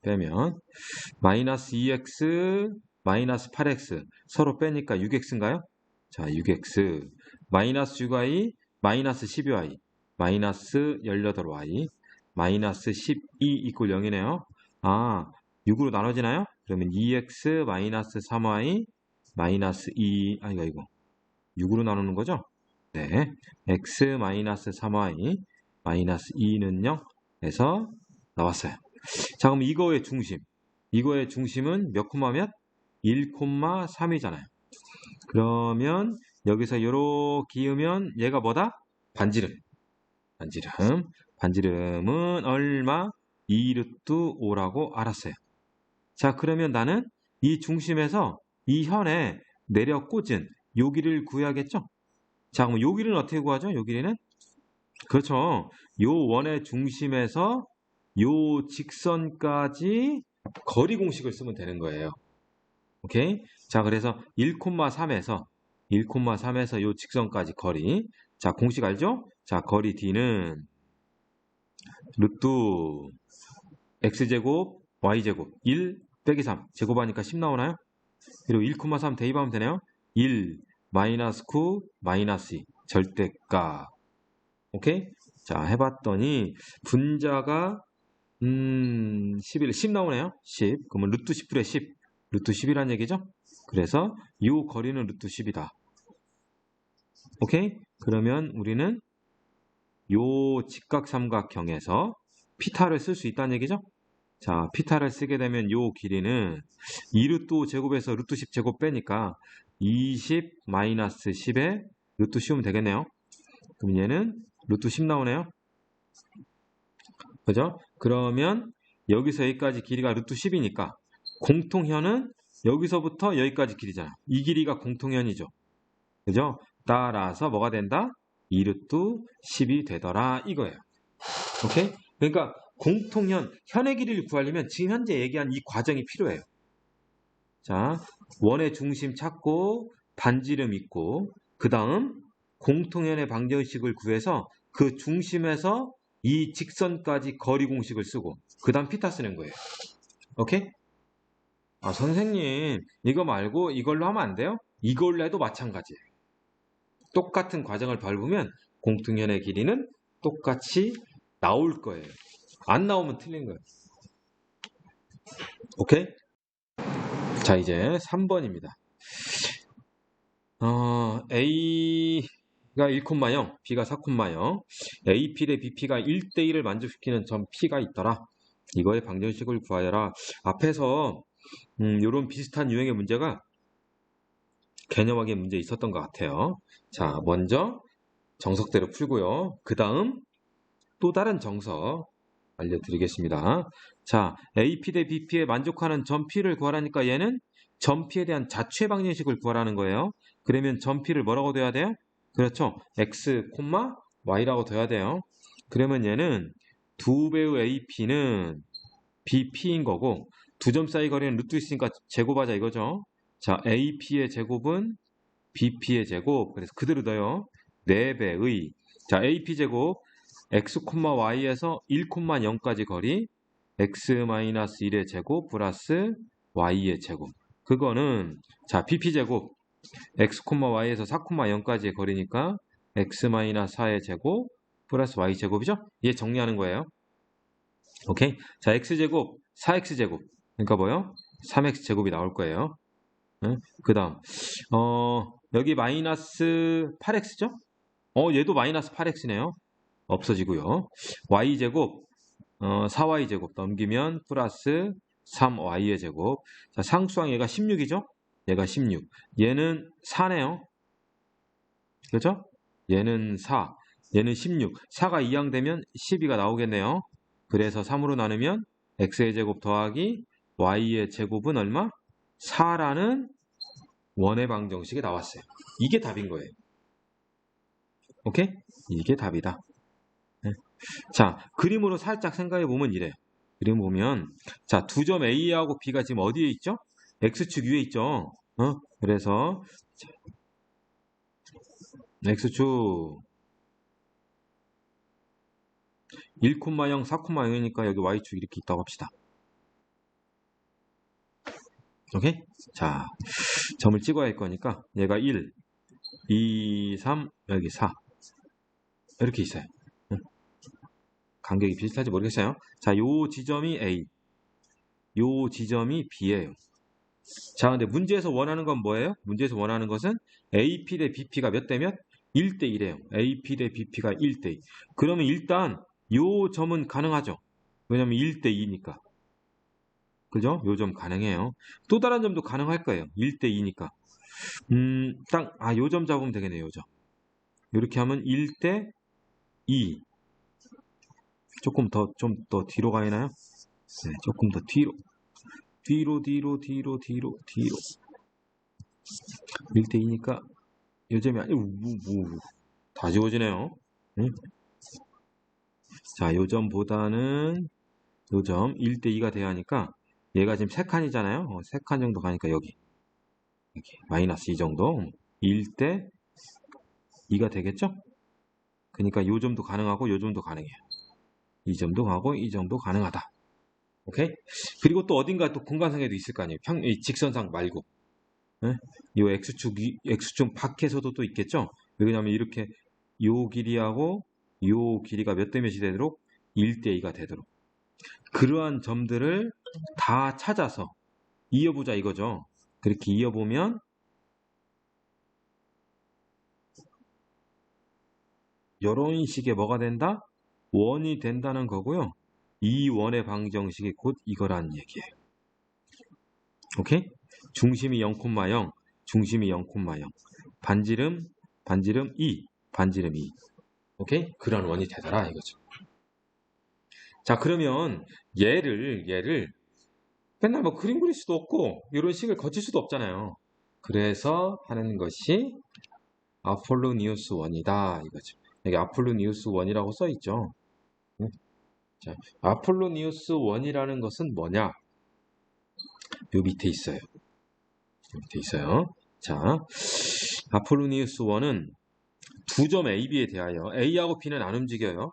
마이너스 2x 마이너스 8x 서로 빼니까 6x인가요? 자, 6x 마이너스 6y 마이너스 12y 마이너스 18y 마이너스 12 이꼴 0이네요. 아, 6으로 나눠지나요? 그러면 2x 마이너스 3y 마이너스 2 이거 6으로 나누는 거죠? 네, x 마이너스 3y 마이너스 2는 0 해서 나왔어요. 자, 그럼 이거의 중심은 몇 콤마 몇? 1,3이잖아요. 그러면 여기서 요렇게 이으면 얘가 뭐다? 반지름은 얼마? 2루트 5라고 알았어요. 자, 그러면 나는 이 중심에서 이 현에 내려 꽂은 요 길이를 구해야겠죠? 자, 그럼 요 길이는 어떻게 구하죠? 요 길이는? 그렇죠. 요 원의 중심에서 요 직선까지 거리 공식을 쓰면 되는 거예요. 오케이? 자, 그래서 1,3에서 요 직선까지 거리. 자, 공식 알죠? 자, 거리 D는 루트 x제곱 y제곱 1 빼기 3 제곱하니까 10 나오나요? 그리고 1,3 대입하면 되네요. 1 마이너스 9 마이너스 2 절대값. 오케이? 자, 해봤더니 분자가 10 나오네요. 10. 그러면 루트 10분의 10. 루트 10이란 얘기죠? 그래서 이 거리는 루트 10이다. 오케이? 그러면 우리는 요 직각삼각형에서 피타를 쓸 수 있다는 얘기죠? 자, 피타를 쓰게 되면 요 길이는 2루트 제곱에서 루트 10 제곱 빼니까 20 마이너스 10에 루트 씌우면 되겠네요. 그럼 얘는 루트 10 나오네요. 그죠? 그러면 여기서 여기까지 길이가 루트 10이니까 공통현은 여기서부터 여기까지 길이잖아. 이 길이가 공통현이죠. 그죠? 따라서 뭐가 된다? 2루트 10이 되더라 이거예요. 오케이? 그러니까 현의 길이를 구하려면 지금 현재 얘기한 이 과정이 필요해요. 자, 원의 중심 찾고 반지름 있고 그 다음 공통현의 방정식을 구해서 그 중심에서 이 직선까지 거리 공식을 쓰고 그 다음 피타 쓰는 거예요. 오케이? 아, 선생님 이거 말고 이걸로 하면 안 돼요? 이걸로 해도 마찬가지예요. 똑같은 과정을 밟으면 공통현의 길이는 똑같이 나올 거예요. 안 나오면 틀린 거예요. 오케이? 자, 이제 3번입니다. A가 1,0, B가 4,0, AP 대 BP가 1대1을 만족시키는 점 P가 있더라. 이거의 방정식을 구하여라. 앞에서 이런 비슷한 유형의 문제가 개념학의 문제 있었던 것 같아요. 자, 먼저 정석대로 풀고요. 그 다음 또 다른 정석 알려드리겠습니다. 자, AP 대 BP에 만족하는 점 P를 구하라니까 얘는 점 P에 대한 자체 방정식을 구하라는 거예요. 그러면 점 P를 뭐라고 둬야 돼요? 그렇죠. X, Y라고 둬야 돼요. 그러면 얘는 2배의 AP는 BP인 거고 두 점 사이 거리는 루트 있으니까 제곱하자 이거죠. 자, AP의 제곱은 BP의 제곱. 그래서 그대로 둬요. 4배의 자, AP 제곱 X, Y에서 1,0까지 거리 X-1의 제곱 플러스 Y의 제곱. 그거는 자, BP 제곱 X, Y에서 4,0까지의 거리니까 X-4의 제곱 플러스 Y 제곱이죠? 얘 정리하는 거예요. 오케이? 자, X제곱 4X제곱 그러니까 뭐요? 3X제곱이 나올 거예요. 그 다음 여기 마이너스 8X죠? 얘도 마이너스 8X네요. 없어지고요. Y제곱 4Y제곱 넘기면 플러스 3Y의 제곱. 자, 상수항 얘가 16이죠? 얘가 16. 얘는 4네요. 그렇죠? 얘는 4. 얘는 16. 4가 2항 되면 12가 나오겠네요. 그래서 3으로 나누면 x의 제곱 더하기 y의 제곱은 얼마? 4라는 원의 방정식이 나왔어요. 이게 답인 거예요. 오케이? 이게 답이다. 네. 자, 그림으로 살짝 생각해 보면 이래요. 그림 보면 자, 두 점 A하고 B가 지금 어디에 있죠? X축 위에 있죠. 그래서 X축 1,0, 4,0이니까 여기 Y축 이렇게 있다고 합시다. 오케이? 자, 점을 찍어야 할 거니까 얘가 1, 2, 3, 여기 4 이렇게 있어요. 간격이 비슷할지 모르겠어요. 자, 요 지점이 A, 요 지점이 B예요. 자, 근데 문제에서 원하는 건 뭐예요? 문제에서 원하는 것은 AP 대 BP가 몇 대 몇? 1대 1이에요. AP 대 BP가 1대 2. 그러면 일단 요 점은 가능하죠. 왜냐면 1대 2니까. 그죠? 요 점 가능해요. 또 다른 점도 가능할 거예요. 1대 2니까. 요 점 잡으면 되겠네요. 요 점. 이렇게 하면 1대 2. 조금 더, 좀 더 뒤로 가야나요? 네, 조금 더 뒤로. 뒤로. 1대 2니까 요 점이 다 지워지네요. 응? 자, 요 점보다는 요 점 1대 2가 돼야 하니까 얘가 지금 3칸이잖아요. 3칸 정도 가니까 여기 이렇게 마이너스 2 정도 1대 2가 되겠죠? 그러니까 요 점도 가능하고 요 점도 가능해요. 이 점도 가고 이 점도 가능하다. 오케이? 그리고 또 어딘가 또 공간상에도 있을 거 아니에요. 이 직선상 말고. 이 X축 밖에서도 또 있겠죠? 왜냐하면 이렇게 요 길이하고 요 길이가 몇 대 몇이 되도록 1대 2가 되도록 그러한 점들을 다 찾아서 이어보자 이거죠. 그렇게 이어보면 이런 식의 뭐가 된다? 원이 된다는 거고요. 이 원의 방정식이 곧 이거란 얘기예요. 오케이? 중심이 0,0, 중심이 0,0, 반지름 2, 반지름 2. 오케이? 그런 원이 되더라 이거죠. 자, 그러면 얘를 맨날 뭐 그림 그릴 수도 없고 이런 식을 거칠 수도 없잖아요. 그래서 하는 것이 아폴로니우스 원이다 이거죠. 여기 아폴로니우스 원이라고 써 있죠. 자, 아폴로니우스 원이라는 것은 뭐냐? 요 밑에 있어요. 요 밑에 있어요. 자, 아폴로니우스 원은 두 점 AB에 대하여 A하고 B는 안 움직여요.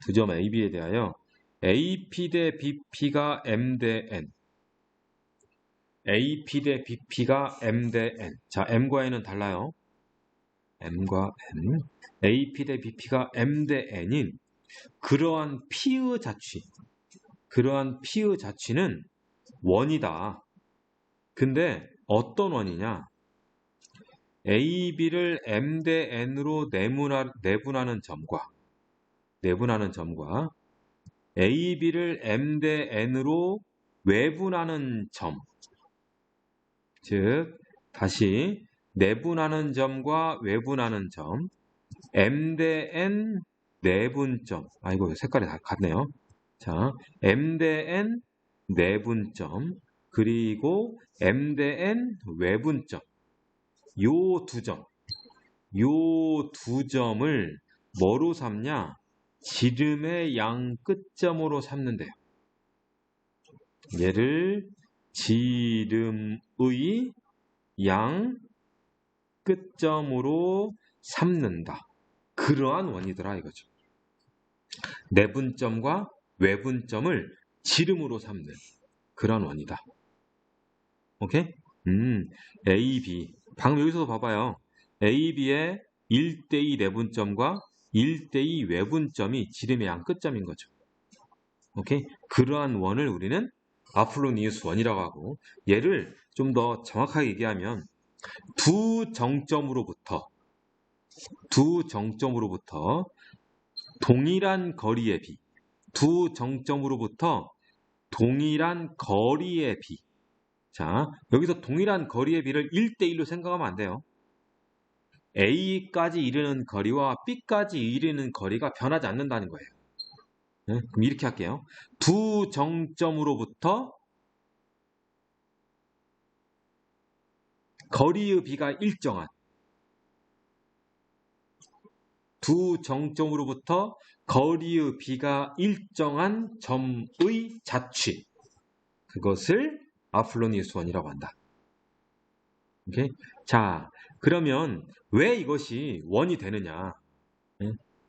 두 점 AB에 대하여 AP 대 BP가 M 대 N, AP 대 BP가 M 대 N. 자, M과 N은 달라요. M과 N. AP 대 BP가 M 대 N인 그러한 P의 자취. 그러한 P의 자취는 원이다. 근데 어떤 원이냐? AB를 M 대 N으로 내분하는 점과 AB를 M 대 N으로 외분하는 점. 즉, 다시 내분하는 점과 외분하는 점, M 대 N 내분점. 이거 색깔이 다 같네요. 자, M 대 N 내분점, 그리고 M 대 N 외분점. 요 두 점, 요 두 점을 뭐로 삼냐? 지름의 양 끝점으로 삼는데요. 얘를 지름의 양 끝점으로 삼는다. 그러한 원이더라 이거죠. 내분점과 외분점을 지름으로 삼는 그런 원이다. 오케이? A, B. 방금 여기서도 봐봐요. A, B의 1대2 내분점과 1대2 외분점이 지름의 양 끝점인 거죠. 오케이? 그러한 원을 우리는 아폴로니우스 원이라고 하고, 얘를 좀 더 정확하게 얘기하면 두 정점으로부터 동일한 거리의 비, 두 정점으로부터 동일한 거리의 비. 자, 여기서 동일한 거리의 비를 1대1로 생각하면 안 돼요. A까지 이르는 거리와 B까지 이르는 거리가 변하지 않는다는 거예요. 네? 그럼 이렇게 할게요. 두 정점으로부터 거리의 비가 일정한, 두 정점으로부터 거리의 비가 일정한 점의 자취, 그것을 아폴로니우스 원이라고 한다. 오케이? 자, 그러면 왜 이것이 원이 되느냐?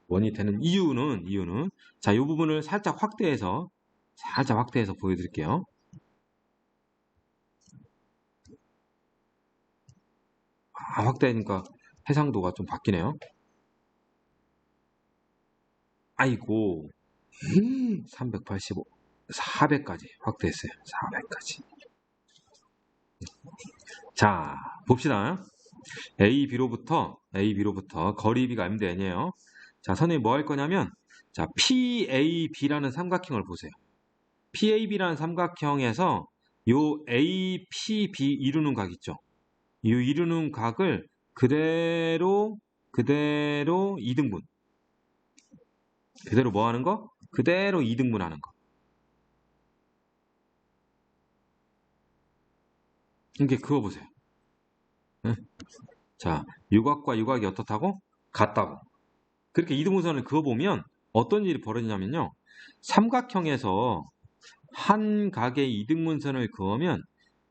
원이 되는 이유는 자, 이 부분을 살짝 확대해서 보여드릴게요. 확대하니까 해상도가 좀 바뀌네요. 아이고, 385, 400까지 확대했어요. 400까지. 자, 봅시다. A, B로부터 거리 B가 M 대 N이에요. 자, 선생님이 뭐 할 거냐면, 자, PAB라는 삼각형을 보세요. PAB라는 삼각형에서 요 APB 이루는 각 있죠. 이 이루는 각을 그대로 2등분. 그대로 뭐 하는 거? 그대로 2등분 하는 거. 이게 그거 보세요. 네? 자, 요각과 요각이 어떻다고? 같다고. 그렇게 2등분선을 그어보면 어떤 일이 벌어지냐면요. 삼각형에서 한 각의 2등분선을 그으면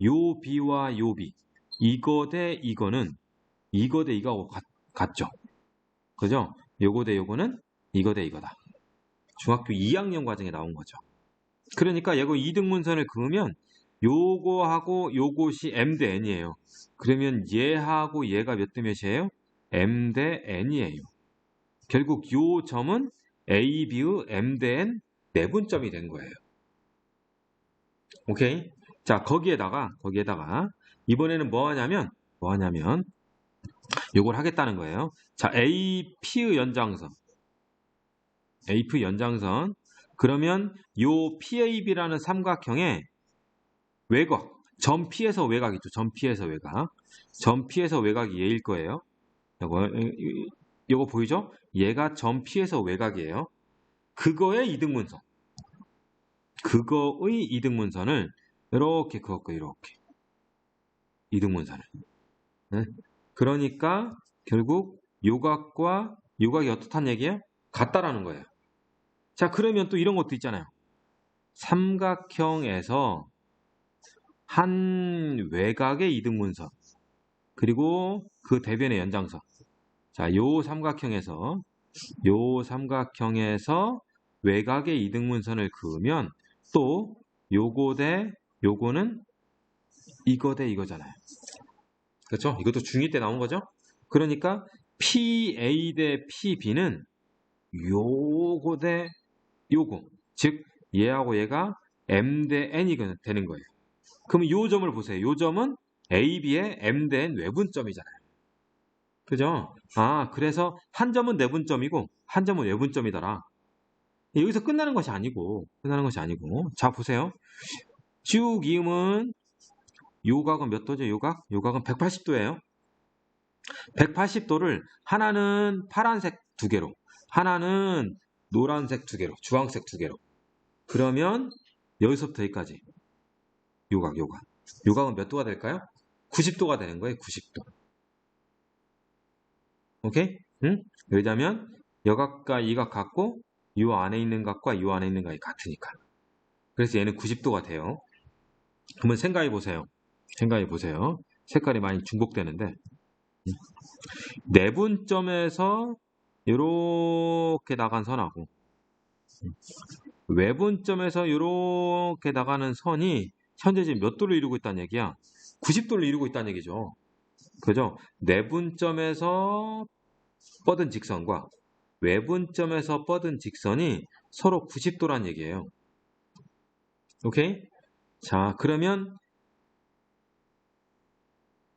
요 B와 요 B, 이거 대 이거는 이거 대 이거하고 같죠. 그죠? 요거 대 요거는 이거 대 이거다. 중학교 2학년 과정에 나온 거죠. 그러니까 얘가 2등분선을 그으면 요거하고 요것이 M 대 N이에요. 그러면 얘하고 얘가 몇 대 몇이에요? M 대 N이에요. 결국 요 점은 A, B의 M 대 N 내분점이 된 거예요. 오케이? 자, 거기에다가 이번에는 뭐 하냐면 요걸 하겠다는 거예요. 자, AP의 연장선. 그러면 요 PAB라는 삼각형의 외곽, 점 P에서 외곽 있죠. 점 P에서 외곽이 얘일 거예요. 요거 보이죠? 얘가 점 P에서 외곽이에요. 그거의 이등분선을 이렇게 그었고 이렇게 이등분선을. 네? 그러니까 결국 요각과 요각이 어떻단 얘기예요? 같다라는 거예요. 자, 그러면 또 이런 것도 있잖아요. 삼각형에서 한 외곽의 이등분선 그리고 그 대변의 연장선. 자, 요 삼각형에서 외곽의 이등분선을 그으면 또 요거 대 요거는 이거 대 이거잖아요. 그렇죠? 이것도 중2 때 나온 거죠? 그러니까 PA 대 PB는 요거 대 요거. 즉 얘하고 얘가 M 대 N이 되는 거예요. 그럼 요 점을 보세요. 요 점은 AB의 M 대 N 외분점이잖아요. 그죠? 그래서 한 점은 내분점이고 한 점은 외분점이더라. 여기서 끝나는 것이 아니고 자, 보세요. 쭉 이으면 요각은 몇 도죠? 요각은 180도예요. 180도를 하나는 파란색 두 개로, 하나는 노란색 두 개로, 주황색 두 개로. 그러면 여기서부터 여기까지 요각은 몇 도가 될까요? 90도가 되는 거예요. 90도. 오케이? 응? 왜냐면 여각과 이 각 같고 요 안에 있는 각과 요 안에 있는 각이 같으니까. 그래서 얘는 90도가 돼요. 그러면 생각해 보세요. 생각해 보세요. 색깔이 많이 중복되는데 내분점에서 이렇게 나간 선하고 외분점에서 이렇게 나가는 선이 현재 지금 몇 도를 이루고 있다는 얘기야? 90도를 이루고 있다는 얘기죠. 그죠? 내분점에서 뻗은 직선과 외분점에서 뻗은 직선이 서로 90도란 얘기예요. 오케이? 자, 그러면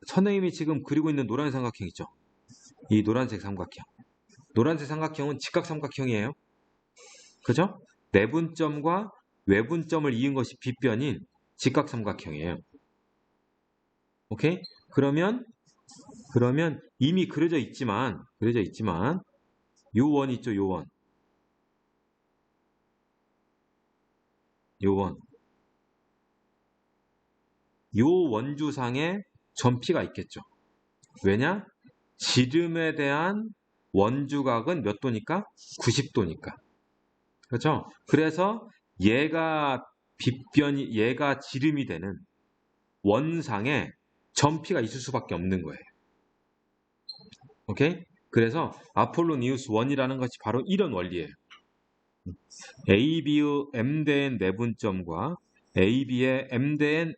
선생님이 지금 그리고 있는 노란색 삼각형 있죠? 이 노란색 삼각형. 노란색 삼각형은 직각삼각형이에요. 그죠? 내분점과 외분점을 이은 것이 빗변인 직각삼각형이에요. 오케이? 그러면 이미 그려져 있지만 요 원 있죠, 요 원. 요 원. 요 원주상에 점피가 있겠죠. 왜냐? 지름에 대한 원주각은 몇 도니까? 90도니까. 그렇죠? 그래서 얘가 지름이 되는 원상에 점피가 있을 수밖에 없는 거예요. 오케이? 그래서 아폴로니우스 원이라는 것이 바로 이런 원리예요. AB의 M대엔 내분점과 AB의 M대엔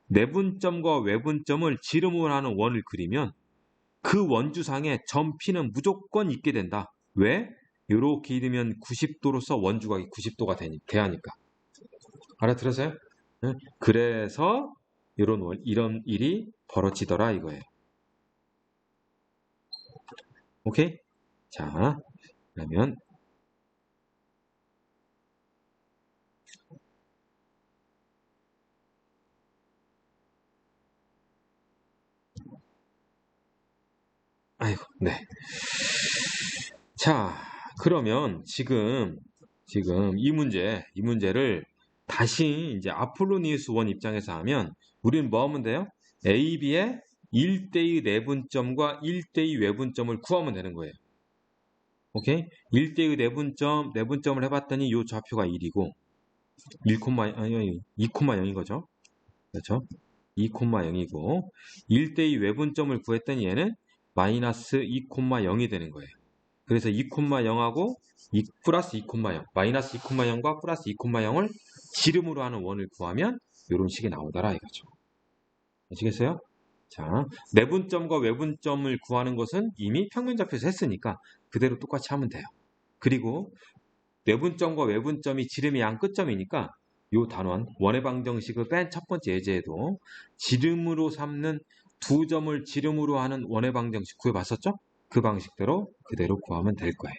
내분점과 외분점을 지름으로 하는 원을 그리면 그 원주상에 점피는 무조건 있게 된다. 왜? 이렇게 이르면 90도로서 원주각이 90도가 돼야 하니까. 알아들으세요? 네? 그래서 이런 일이 벌어지더라 이거예요. 오케이? 자, 그러면 아이고, 네. 자, 그러면 지금 이 문제를 다시 이제 아폴로니우스 원 입장에서 하면 우리는 뭐 하면 돼요? AB의 1대2 내분점과 1대2 외분점을 구하면 되는 거예요. 오케이? 1대2 내분점을 해봤더니 이 좌표가 1이고 2,0인 거죠. 그렇죠? 2,0이고 1대2 외분점을 구했더니 얘는 마이너스 2,0이 되는 거예요. 그래서 2,0하고 플러스 2,0 마이너스 2,0과 플러스 2,0을 지름으로 하는 원을 구하면 이런 식이 나오더라 이거죠. 아시겠어요? 자, 내분점과 외분점을 구하는 것은 이미 평면좌표에서 했으니까 그대로 똑같이 하면 돼요. 그리고 내분점과 외분점이 지름의 양 끝점이니까 이 단원 원의 방정식을 맨 첫 번째 예제에도 지름으로 삼는 두 점을 지름으로 하는 원의 방정식 구해봤었죠? 그 방식대로 그대로 구하면 될 거예요.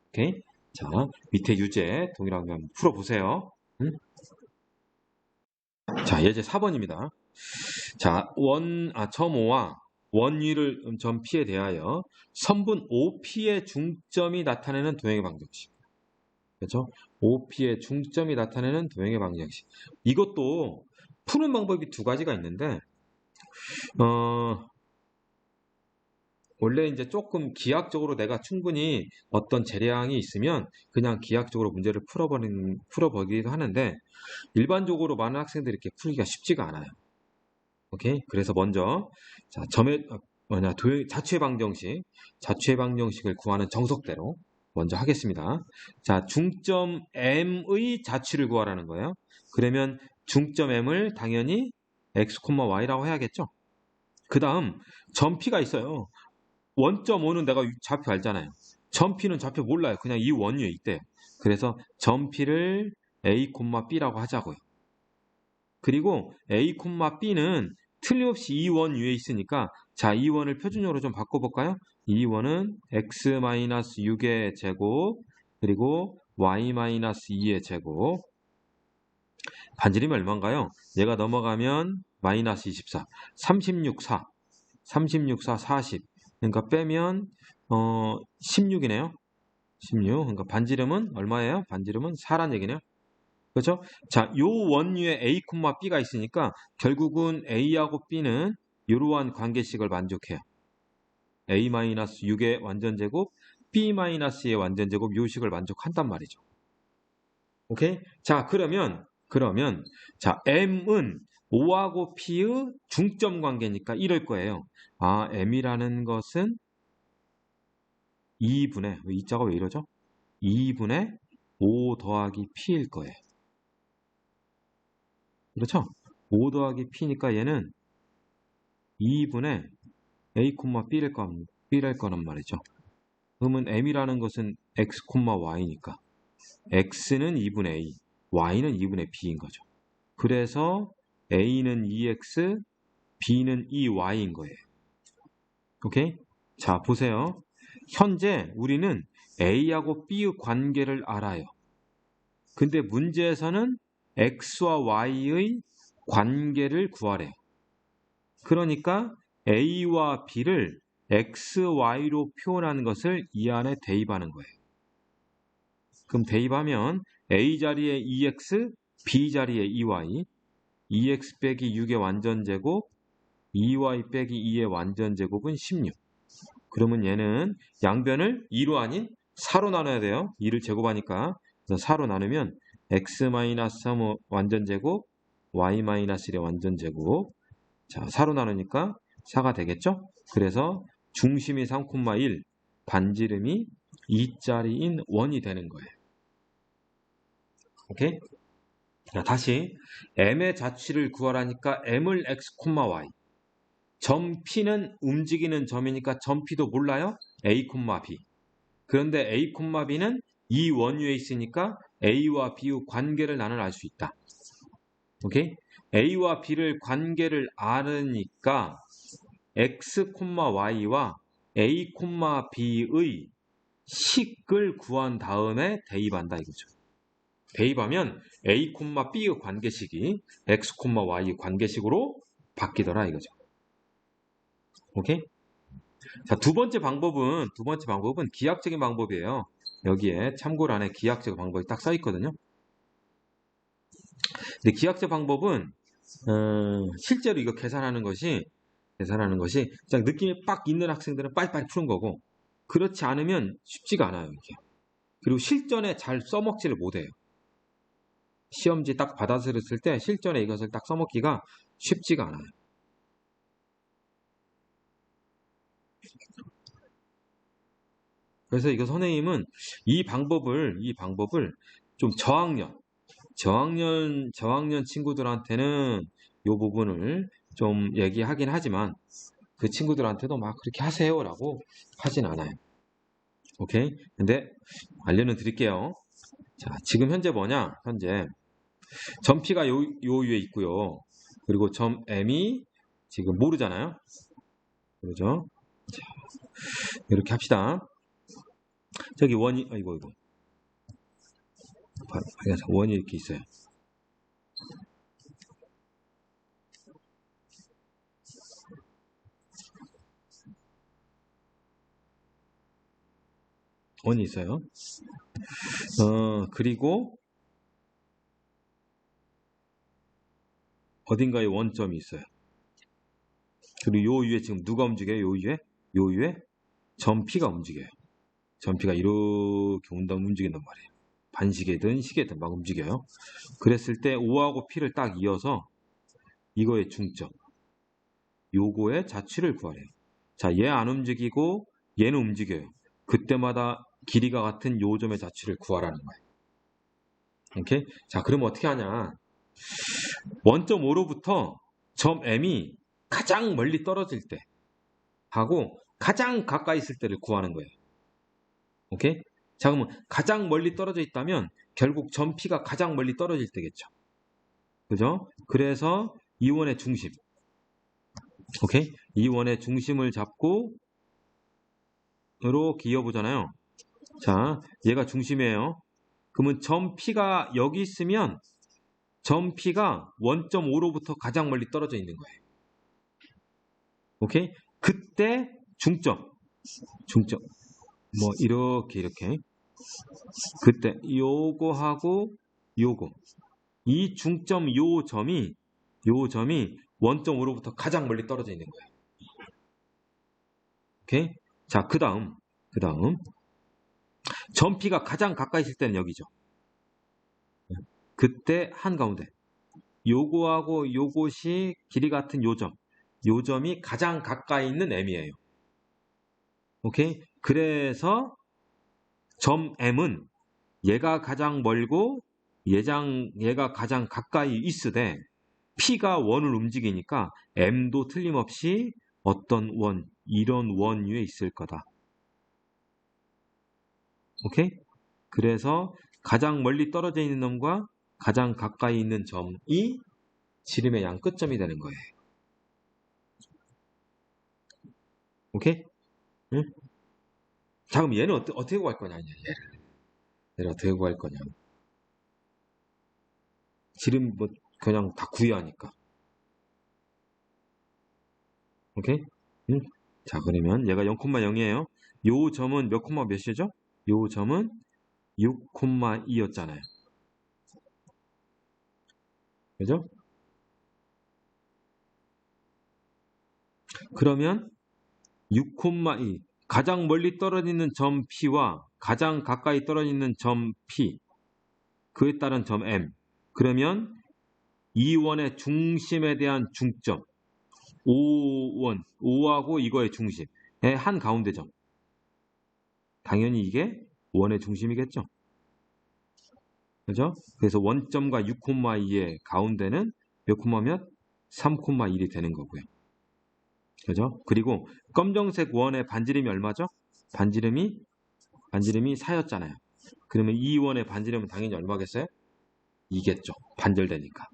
오케이? 자, 밑에 유제 동일하게 한번 풀어보세요. 자, 예제 4번입니다. 자, 점 5와 원위를 점 P에 대하여 선분 OP의 중점이 나타내는 도형의 방정식. 그렇죠? OP의 중점이 나타내는 도형의 방정식. 이것도 푸는 방법이 두 가지가 있는데, 원래 이제 조금 기하학적으로 내가 충분히 어떤 재량이 있으면 그냥 기하학적으로 문제를 풀어보기도 하는데, 일반적으로 많은 학생들이 이렇게 풀기가 쉽지가 않아요. 오케이? 그래서 먼저, 자, 자취의 방정식을 구하는 정석대로 먼저 하겠습니다. 자, 중점 M의 자취를 구하라는 거예요. 그러면 중점 M을 당연히 x, y라고 해야겠죠? 그 다음 점 P가 있어요. 원점 5는 내가 좌표 알잖아요. 점 P는 좌표 몰라요. 그냥 이 원 위에 있대요. 그래서 점 P를 A, B라고 하자고요. 그리고 A, B는 틀림없이 이 원 위에 있으니까 자, 이 원을 표준형으로 좀 바꿔볼까요? 이 원은 x-6의 제곱 그리고 y-2의 제곱 반지름이 얼마인가요? 얘가 넘어가면 마이너스 24 36, 4 40 그러니까 빼면 16이네요 16 그러니까 반지름은 얼마예요? 반지름은 4란 얘기네요 그렇죠? 자, 요 원 위에 A, B가 있으니까 결국은 A하고 B는 이러한 관계식을 만족해요. a-6의 완전제곱 b-2의 완전제곱 요 식을 만족한단 말이죠. 오케이? 자, 그러면 자, m은 5하고 p의 중점 관계니까 이럴 거예요. 아, m이라는 것은 2분의, 이 자가 왜 이러죠? 2분의 5 더하기 p일 거예요. 그렇죠? 5 더하기 p니까 얘는 2분의 a, b랄 거란 말이죠. 그러면 m이라는 것은 x, y니까 x는 2분의 a, y는 2분의 b인 거죠. 그래서 a는 2x, b는 2y인 거예요. 오케이? 자, 보세요. 현재 우리는 a하고 b의 관계를 알아요. 근데 문제에서는 x와 y의 관계를 구하래요. 그러니까 a와 b를 x, y로 표현하는 것을 이 안에 대입하는 거예요. 그럼 대입하면 a 자리에 2x, b 자리에 2y, 2x 빼기 6의 완전제곱, 2y 빼기 2의 완전제곱은 16. 그러면 얘는 양변을 2로 아닌 4로 나눠야 돼요. 2를 제곱하니까. 그래서 4로 나누면 x-3 완전제곱, y-1의 완전제곱. 자, 4로 나누니까 4가 되겠죠? 그래서 중심이 3,1, 반지름이 2짜리인 원이 되는 거예요. 오케이? 자, 다시 m의 자취를 구하라니까 m을 x, y. 점 P는 움직이는 점이니까 점 P도 몰라요? A, B. 그런데 A, B는 이 원유에 있으니까 A와 B의 관계를 나는 알 수 있다. 오케이? A와 B를 관계를 알으니까 X, Y와 A, B의 식을 구한 다음에 대입한다 이거죠. 대입하면 A, B의 관계식이 X, Y의 관계식으로 바뀌더라 이거죠. 오케이? 자, 두 번째 방법은 기하학적인 방법이에요. 여기에 참고란에 기하학적 방법이 딱 써 있거든요. 근데 기하학적 방법은 실제로 이거 계산하는 것이 그냥 느낌이 빡 있는 학생들은 빨리빨리 푸는 거고 그렇지 않으면 쉽지가 않아요. 이게. 그리고 실전에 잘 써먹지를 못해요. 시험지 딱 받아들였을 때 실전에 이것을 딱 써먹기가 쉽지가 않아요. 그래서 이거 선생님은 이 방법을 좀 저학년 친구들한테는 이 부분을 좀 얘기하긴 하지만 그 친구들한테도 막 그렇게 하세요라고 하진 않아요. 오케이? 근데 알려는 드릴게요. 자, 지금 현재 뭐냐? 현재 점 P가 요 위에 있고요. 그리고 점 M이 지금 모르잖아요. 그러죠? 자, 이렇게 합시다. 저기 원이 이거 원이 이렇게 있어요. 원이 있어요. 그리고 어딘가에 원점이 있어요. 그리고 요 위에 지금 누가 움직여요? 요 위에 점 P가 움직여요. 점 P가 이렇게 움직인단 말이에요. 반시계든 시계든 막 움직여요. 그랬을 때 O하고 P를 딱 이어서 이거의 중점, 요거의 자취를 구하래요. 자, 얘 안 움직이고 얘는 움직여요. 그때마다 길이가 같은 요 점의 자취를 구하라는 거예요. 오케이? 자, 그러면 어떻게 하냐? 원점 O로부터 점 M이 가장 멀리 떨어질 때 하고 가장 가까이 있을 때를 구하는 거예요. 오케이? 자, 그러면 가장 멀리 떨어져 있다면 결국 점 P가 가장 멀리 떨어질 때겠죠. 그죠? 그래서 이 원의 중심. 오케이? 이 원의 중심을 잡고 으로 기어보잖아요. 자, 얘가 중심이에요. 그러면 점 P가 여기 있으면 점 P가 원점 O로부터 가장 멀리 떨어져 있는 거예요. 오케이? 그때 중점. 뭐 이렇게 그때 요거하고 요거 이 중점 요 점이 원점 O로부터 가장 멀리 떨어져 있는 거예요. 오케이? 자, 그 다음. 점 P가 가장 가까이 있을 때는 여기죠. 그때 한가운데. 요거하고 요것이 길이 같은 요점. 요점이 가장 가까이 있는 M이에요. 오케이? 그래서 점 M은 얘가 가장 멀고 얘가 가장 가까이 있으되 P가 원을 움직이니까 M도 틀림없이 어떤 원, 이런 원 위에 있을 거다. 오케이? 그래서 가장 멀리 떨어져 있는 놈과 가장 가까이 있는 점이 지름의 양 끝점이 되는 거예요. 오케이? 응? 자, 그럼 얘는 어떻게 구할 거냐? 얘를 어떻게 구할 거냐? 지름 뭐 그냥 다 구해하니까. 오케이? 응? 자, 그러면 얘가 0,0이에요. 요 점은 몇 콤마 몇이죠? 요 점은 6,2였잖아요. 그죠? 그러면 6,2 가장 멀리 떨어지는 점 P와 가장 가까이 떨어지는 점 P 그에 따른 점 M 그러면 이 원의 중심에 대한 중점 O1, O하고 이거의 중심의 한 가운데 점 당연히 이게 원의 중심이겠죠. 그죠? 그래서 원점과 6,2의 가운데는 몇 콤마 몇? 3,1이 되는 거고요. 그죠? 그리고 검정색 원의 반지름이 얼마죠? 반지름이 4였잖아요. 그러면 이 원의 반지름은 당연히 얼마겠어요? 2겠죠. 반절되니까.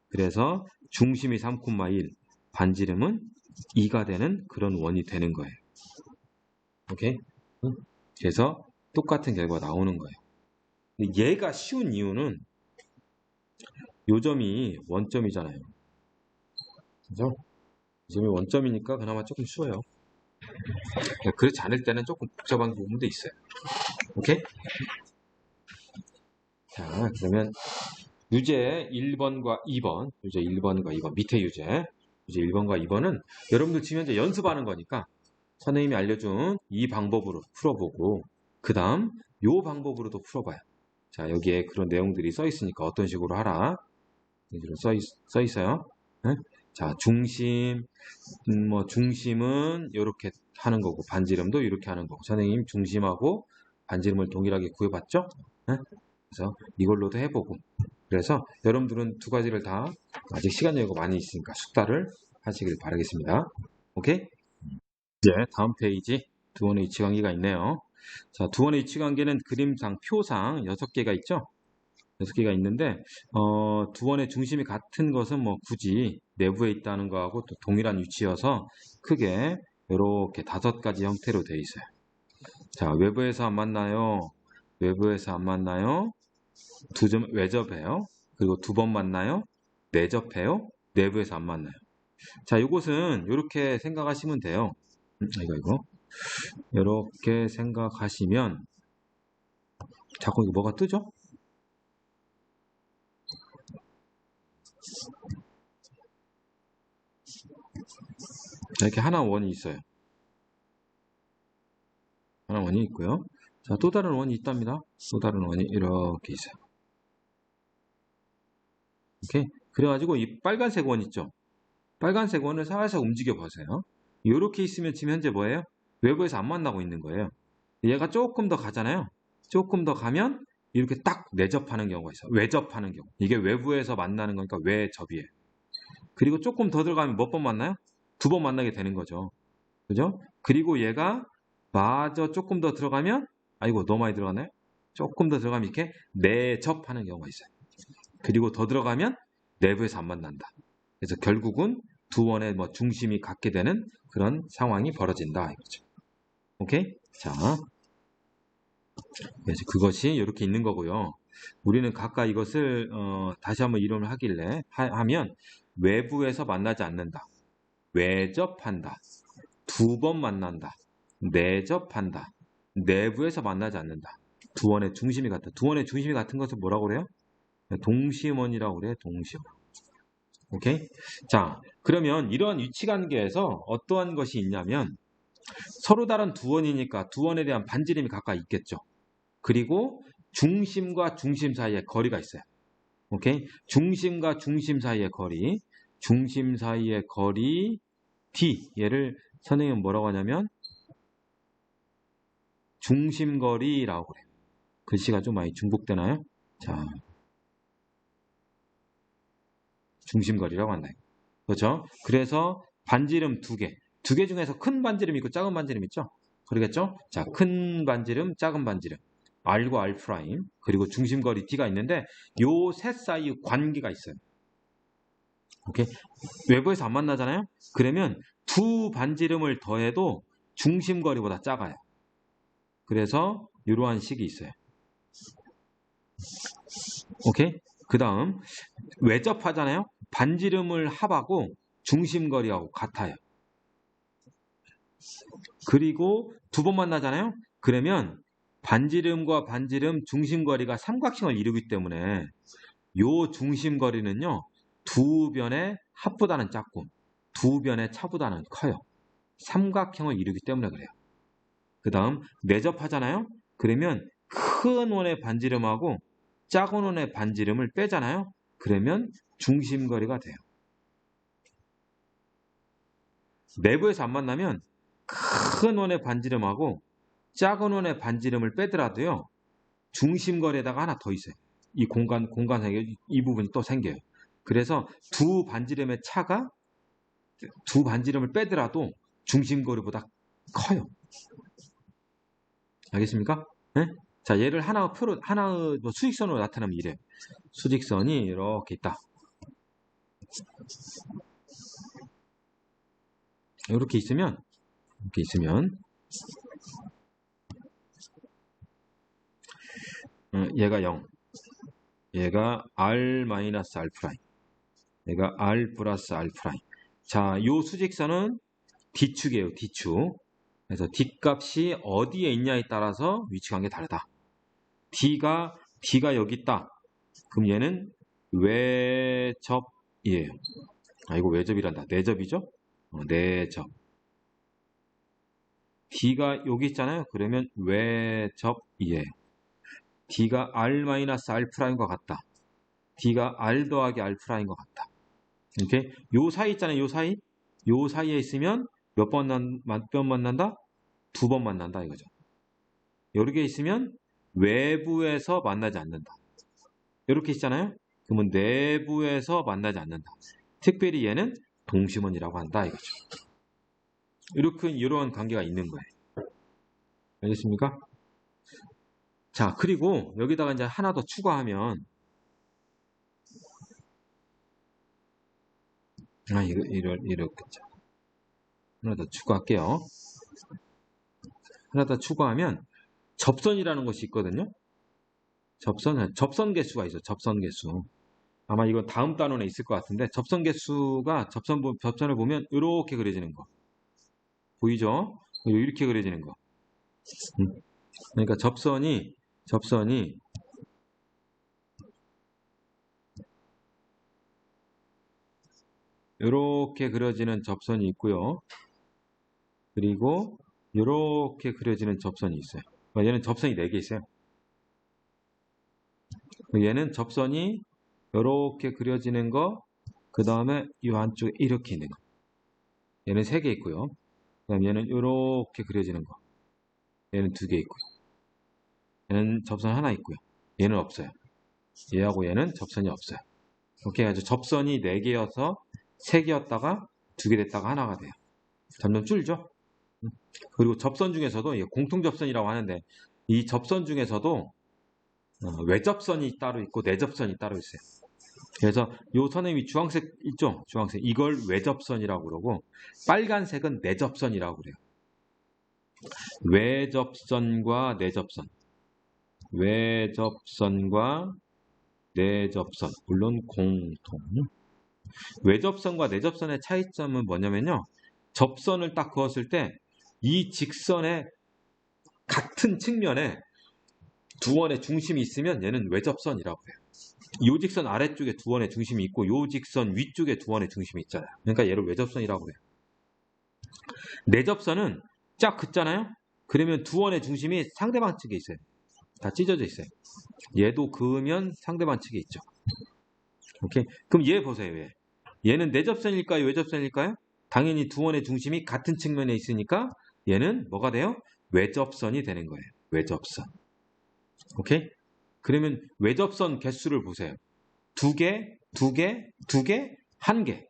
그래서 중심이 3,1, 반지름은 2가 되는 그런 원이 되는 거예요. 오케이? 그래서 똑같은 결과가 나오는 거예요. 얘가 쉬운 이유는 요 점이 원점이잖아요. 그죠? 이 점이 원점이니까 그나마 조금 쉬워요. 그렇지 않을 때는 조금 복잡한 부분도 있어요. 오케이? 자, 그러면 유제 1번과 2번, 유제 1번과 2번, 밑에 유제 1번과 2번은 여러분들 지금 현재 연습하는 거니까 선생님이 알려준 이 방법으로 풀어보고 그 다음 요 방법으로도 풀어봐요. 자, 여기에 그런 내용들이 써 있으니까 어떤 식으로 하라. 써 있어요. 네? 자, 중심은 이렇게 하는 거고 반지름도 이렇게 하는 거고 선생님 중심하고 반지름을 동일하게 구해봤죠? 네? 그래서 이걸로도 해보고 그래서 여러분들은 두 가지를 다 아직 시간 여유가 많이 있으니까 숙달을 하시길 바라겠습니다. 오케이? 이제 다음 페이지 두원의 이치관계가 있네요. 자, 두원의 이치관계는 그림상, 표상 6개가 있죠? 6개가 있는데 두원의 중심이 같은 것은 뭐 굳이 내부에 있다는 거하고 또 동일한 위치여서 크게 이렇게 5가지 형태로 되어 있어요. 자, 외부에서 안 만나요. 외부에서 안 만나요. 두 점 외접해요. 그리고 2번 만나요. 내접해요. 내부에서 안 만나요. 자, 이것은 이렇게 생각하시면 돼요. 이거. 이렇게 생각하시면 자꾸 이거 뭐가 뜨죠? 이렇게 하나 원이 있어요. 하나 원이 있고요. 자, 또 다른 원이 있답니다. 또 다른 원이 이렇게 있어요. 오케이? 그래가지고 이 빨간색 원 있죠? 빨간색 원을 살살 움직여 보세요. 이렇게 있으면 지금 현재 뭐예요? 외부에서 안 만나고 있는 거예요. 얘가 조금 더 가잖아요. 조금 더 가면 이렇게 딱 내접하는 경우가 있어요. 외접하는 경우. 이게 외부에서 만나는 거니까 외접이에요. 그리고 조금 더 들어가면 몇 번 만나요? 2번 만나게 되는 거죠. 그죠? 그리고 얘가 마저 조금 더 들어가면 아이고 너무 많이 들어가나요? 조금 더 들어가면 이렇게 내접하는 경우가 있어요. 그리고 더 들어가면 내부에서 안 만난다. 그래서 결국은 두 원의 뭐 중심이 같게 되는 그런 상황이 벌어진다 이거죠. 오케이? 자, 그래서 그것이 이렇게 있는 거고요. 우리는 각각 이것을 다시 한번 이론을 하길래 하면 외부에서 만나지 않는다. 외접한다. 2번 만난다. 내접한다. 내부에서 만나지 않는다. 두 원의 중심이 같다. 두 원의 중심이 같은 것을 뭐라고 그래요? 동심원이라고 그래요. 동심원. 오케이? 자, 그러면 이러한 위치관계에서 어떠한 것이 있냐면 서로 다른 두 원이니까 두 원에 대한 반지름이 각각 있겠죠. 그리고 중심과 중심 사이에 거리가 있어요. 오케이? 중심과 중심 사이의 거리, 중심 사이의 거리 D, 얘를 선생님은 뭐라고 하냐면 중심거리라고 그래요. 글씨가 좀 많이 중복되나요? 자, 중심거리라고 한다. 그렇죠? 그래서 반지름 두 개. 두 개 중에서 큰 반지름 있고 작은 반지름 있죠? 그러겠죠? 자, 큰 반지름, 작은 반지름. R과 R 프라임, 그리고 중심거리 D가 있는데 요 셋 사이 관계가 있어요. 오케이? 외부에서 안 만나잖아요? 그러면 두 반지름을 더해도 중심거리보다 작아요. 그래서 이러한 식이 있어요. 오케이? 그 다음 외접하잖아요? 반지름을 합하고 중심거리하고 같아요. 그리고 두 번 만나잖아요? 그러면 반지름과 반지름 중심거리가 삼각형을 이루기 때문에 요 중심거리는요. 두 변의 합보다는 작고 두 변의 차보다는 커요. 삼각형을 이루기 때문에 그래요. 그 다음 내접하잖아요? 그러면 큰 원의 반지름하고 작은 원의 반지름을 빼잖아요? 그러면 중심거리가 돼요. 내부에서 안 만나면 큰 원의 반지름하고 작은 원의 반지름을 빼더라도요. 중심거리에다가 하나 더 있어요. 이 공간상에 이 부분이 또 생겨요. 그래서 두 반지름의 차가 두 반지름을 빼더라도 중심거리보다 커요. 알겠습니까? 네? 자, 얘를 하나의 뭐 수직선으로 나타내면 이래요. 수직선이 이렇게 있다. 이렇게 있으면 얘가 0, 얘가 R-R 프라임, 얘가 R 플러스 R 프라임. 자, 요 수직선은 D축이에요. D축. 그래서 D값이 어디에 있냐에 따라서 위치관계 다르다. D가 여기 있다. 그럼 얘는 외접이에요. 아, 이거 외접이란다. 내접이죠? 내접. D가 여기 있잖아요. 그러면 외접이에요. D가 R-R'과 같다. D가 R 더하기 R'인 것 같다. 이렇게 요 사이 있잖아요. 요 사이에 있으면 몇 번 만난다? 두 번 만난다 이거죠. 이렇게 있으면 외부에서 만나지 않는다. 이렇게 있잖아요. 그러면 내부에서 만나지 않는다. 특별히 얘는 동심원이라고 한다 이거죠. 이러한 관계가 있는 거예요. 알겠습니까? 자, 그리고 여기다가 이제 하나 더 추가하면 이렇겠죠. 하나 더 추가할게요. 하나 더 추가하면 접선이라는 것이 있거든요. 접선 개수가 있어요. 접선 개수. 아마 이건 다음 단원에 있을 것 같은데 접선 개수가 접선을 보면 이렇게 그려지는 거. 보이죠? 이렇게 그려지는 거. 그러니까 접선이 이렇게 그려지는 접선이 있고요. 그리고 이렇게 그려지는 접선이 있어요. 얘는 접선이 4개 있어요. 얘는 접선이 이렇게 그려지는 거, 그 다음에 이 안쪽에 이렇게 있는 거. 얘는 3개 있고요. 그 다음 얘는 이렇게 그려지는 거. 얘는 2개 있고요. 얘는 접선 하나 있고요. 얘는 없어요. 얘하고 얘는 접선이 없어요. 이렇게 해가지고 접선이 4개여서 3개였다가 2개 됐다가 하나가 돼요. 점점 줄죠? 그리고 접선 중에서도 공통접선이라고 하는데 이 접선 중에서도 외접선이 따로 있고 내접선이 따로 있어요. 그래서 요 선의 위 주황색 있죠? 주황색. 이걸 외접선이라고 그러고 빨간색은 내접선이라고 그래요. 외접선과 내접선. 외접선과 내접선. 물론 공통. 외접선과 내접선의 차이점은 뭐냐면요. 접선을 딱 그었을 때 이 직선의 같은 측면에 두 원의 중심이 있으면 얘는 외접선이라고 해요. 요 직선 아래쪽에 두 원의 중심이 있고 요 직선 위쪽에 두 원의 중심이 있잖아요. 그러니까 얘를 외접선이라고 해요. 내접선은 쫙 긋잖아요. 그러면 두 원의 중심이 상대방 측에 있어요. 다 찢어져 있어요. 얘도 그으면 상대방 측에 있죠. 오케이? 그럼 얘 보세요. 얘. 얘는 내접선일까요? 외접선일까요? 당연히 두 원의 중심이 같은 측면에 있으니까 얘는 뭐가 돼요? 외접선이 되는 거예요. 외접선. 오케이? 그러면 외접선 개수를 보세요. 두 개, 두 개, 두 개, 한 개.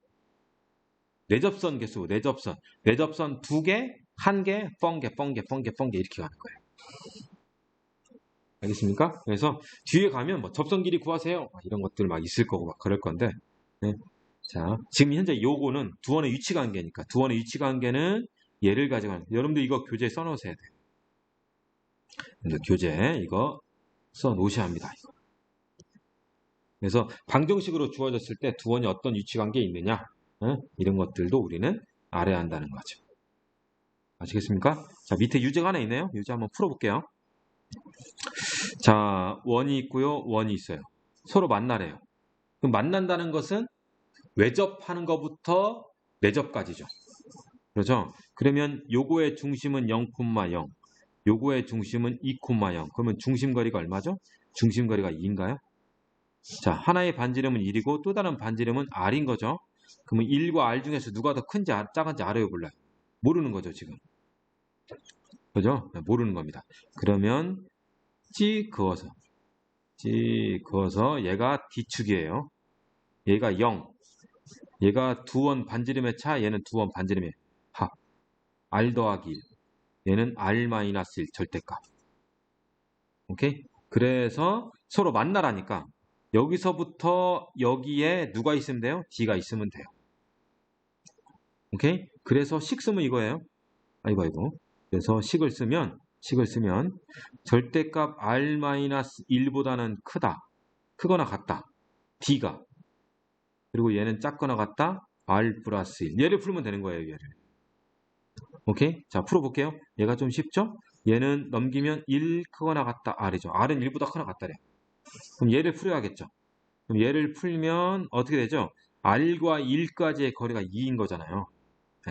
내접선 개수, 내접선. 내접선 두 개, 한 개, 뻥개, 뻥개, 뻥개, 뻥개 이렇게 가는 거예요. 알겠습니까? 그래서 뒤에 가면 뭐 접선 길이 구하세요. 이런 것들 막 있을 거고 막 그럴 건데. 네. 자, 지금 현재 요거는 두 원의 위치 관계니까 두 원의 위치 관계는 얘를 가져가는. 여러분들 이거 교재에 써놓으셔야 돼요. 교재 이거 써놓으셔야 합니다. 이거. 그래서 방정식으로 주어졌을 때 두 원이 어떤 위치 관계에 있느냐 이런 것들도 우리는 알아야 한다는 거죠. 아시겠습니까? 자, 밑에 유제가 하나 있네요. 유제 한번 풀어볼게요. 자, 원이 있고요. 원이 있어요. 서로 만나래요. 그럼 만난다는 것은 외접하는 것부터 내접까지죠. 그렇죠? 그러면 요거의 중심은 0,0, 요거의 중심은 2,0. 그러면 중심거리가 얼마죠? 중심거리가 2인가요? 자, 하나의 반지름은 1이고 또 다른 반지름은 R인 거죠. 그러면 1과 R 중에서 누가 더 큰지 작은지 알아요, 몰라요? 모르는 거죠, 지금. 그죠? 모르는 겁니다. 그러면 찌 그어서 얘가 D축이에요. 얘가 0. 얘가 두 원 반지름의 차, 얘는 두 원 반지름의 합. R 더하기 1. 얘는 R-1 절대값. 오케이? 그래서 서로 만나라니까 여기서부터 여기에 누가 있으면 돼요? D가 있으면 돼요. 오케이? 그래서 식 쓰면 이거예요. 아이고. 그래서 식을 쓰면 절대값 R-1보다는 크거나 같다. D가. 그리고 얘는 작거나 같다. R 플러스 1. 얘를 풀면 되는 거예요, 얘를. 오케이? 자, 풀어볼게요. 얘가 좀 쉽죠? 얘는 넘기면 1 크거나 같다. R이죠. R은 1보다 크거나 같다래요. 그럼 얘를 풀어야겠죠. 그럼 얘를 풀면 어떻게 되죠? R과 1까지의 거리가 2인 거잖아요.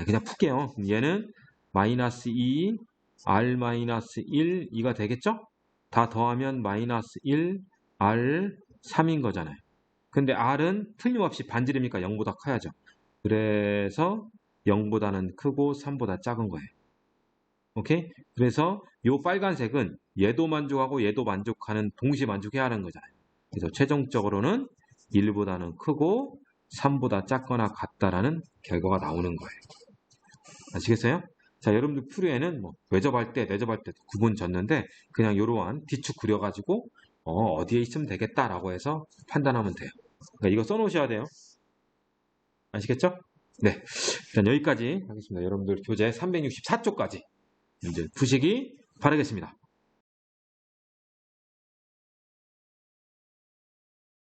그냥 풀게요. 얘는 마이너스 2, R 마이너스 1, 2가 되겠죠? 다 더하면 마이너스 1, R 3인 거잖아요. 근데 R은 틀림없이 반지름이니까 0보다 커야죠. 그래서 0보다는 크고 3보다 작은 거예요. 오케이? 그래서 요 빨간색은 얘도 만족하고 얘도 만족하는 동시 만족해야 하는 거잖아요. 그래서 최종적으로는 1보다는 크고 3보다 작거나 같다라는 결과가 나오는 거예요. 아시겠어요? 자, 여러분들 풀이에는 뭐 외접할 때, 내접할 때 구분 졌는데 그냥 이러한 D축 그려가지고 어디에 있으면 되겠다라고 해서 판단하면 돼요. 그러니까 이거 써놓으셔야 돼요. 아시겠죠? 네, 일단 여기까지 하겠습니다. 여러분들 교재 364쪽까지 이제 푸시기 바라겠습니다.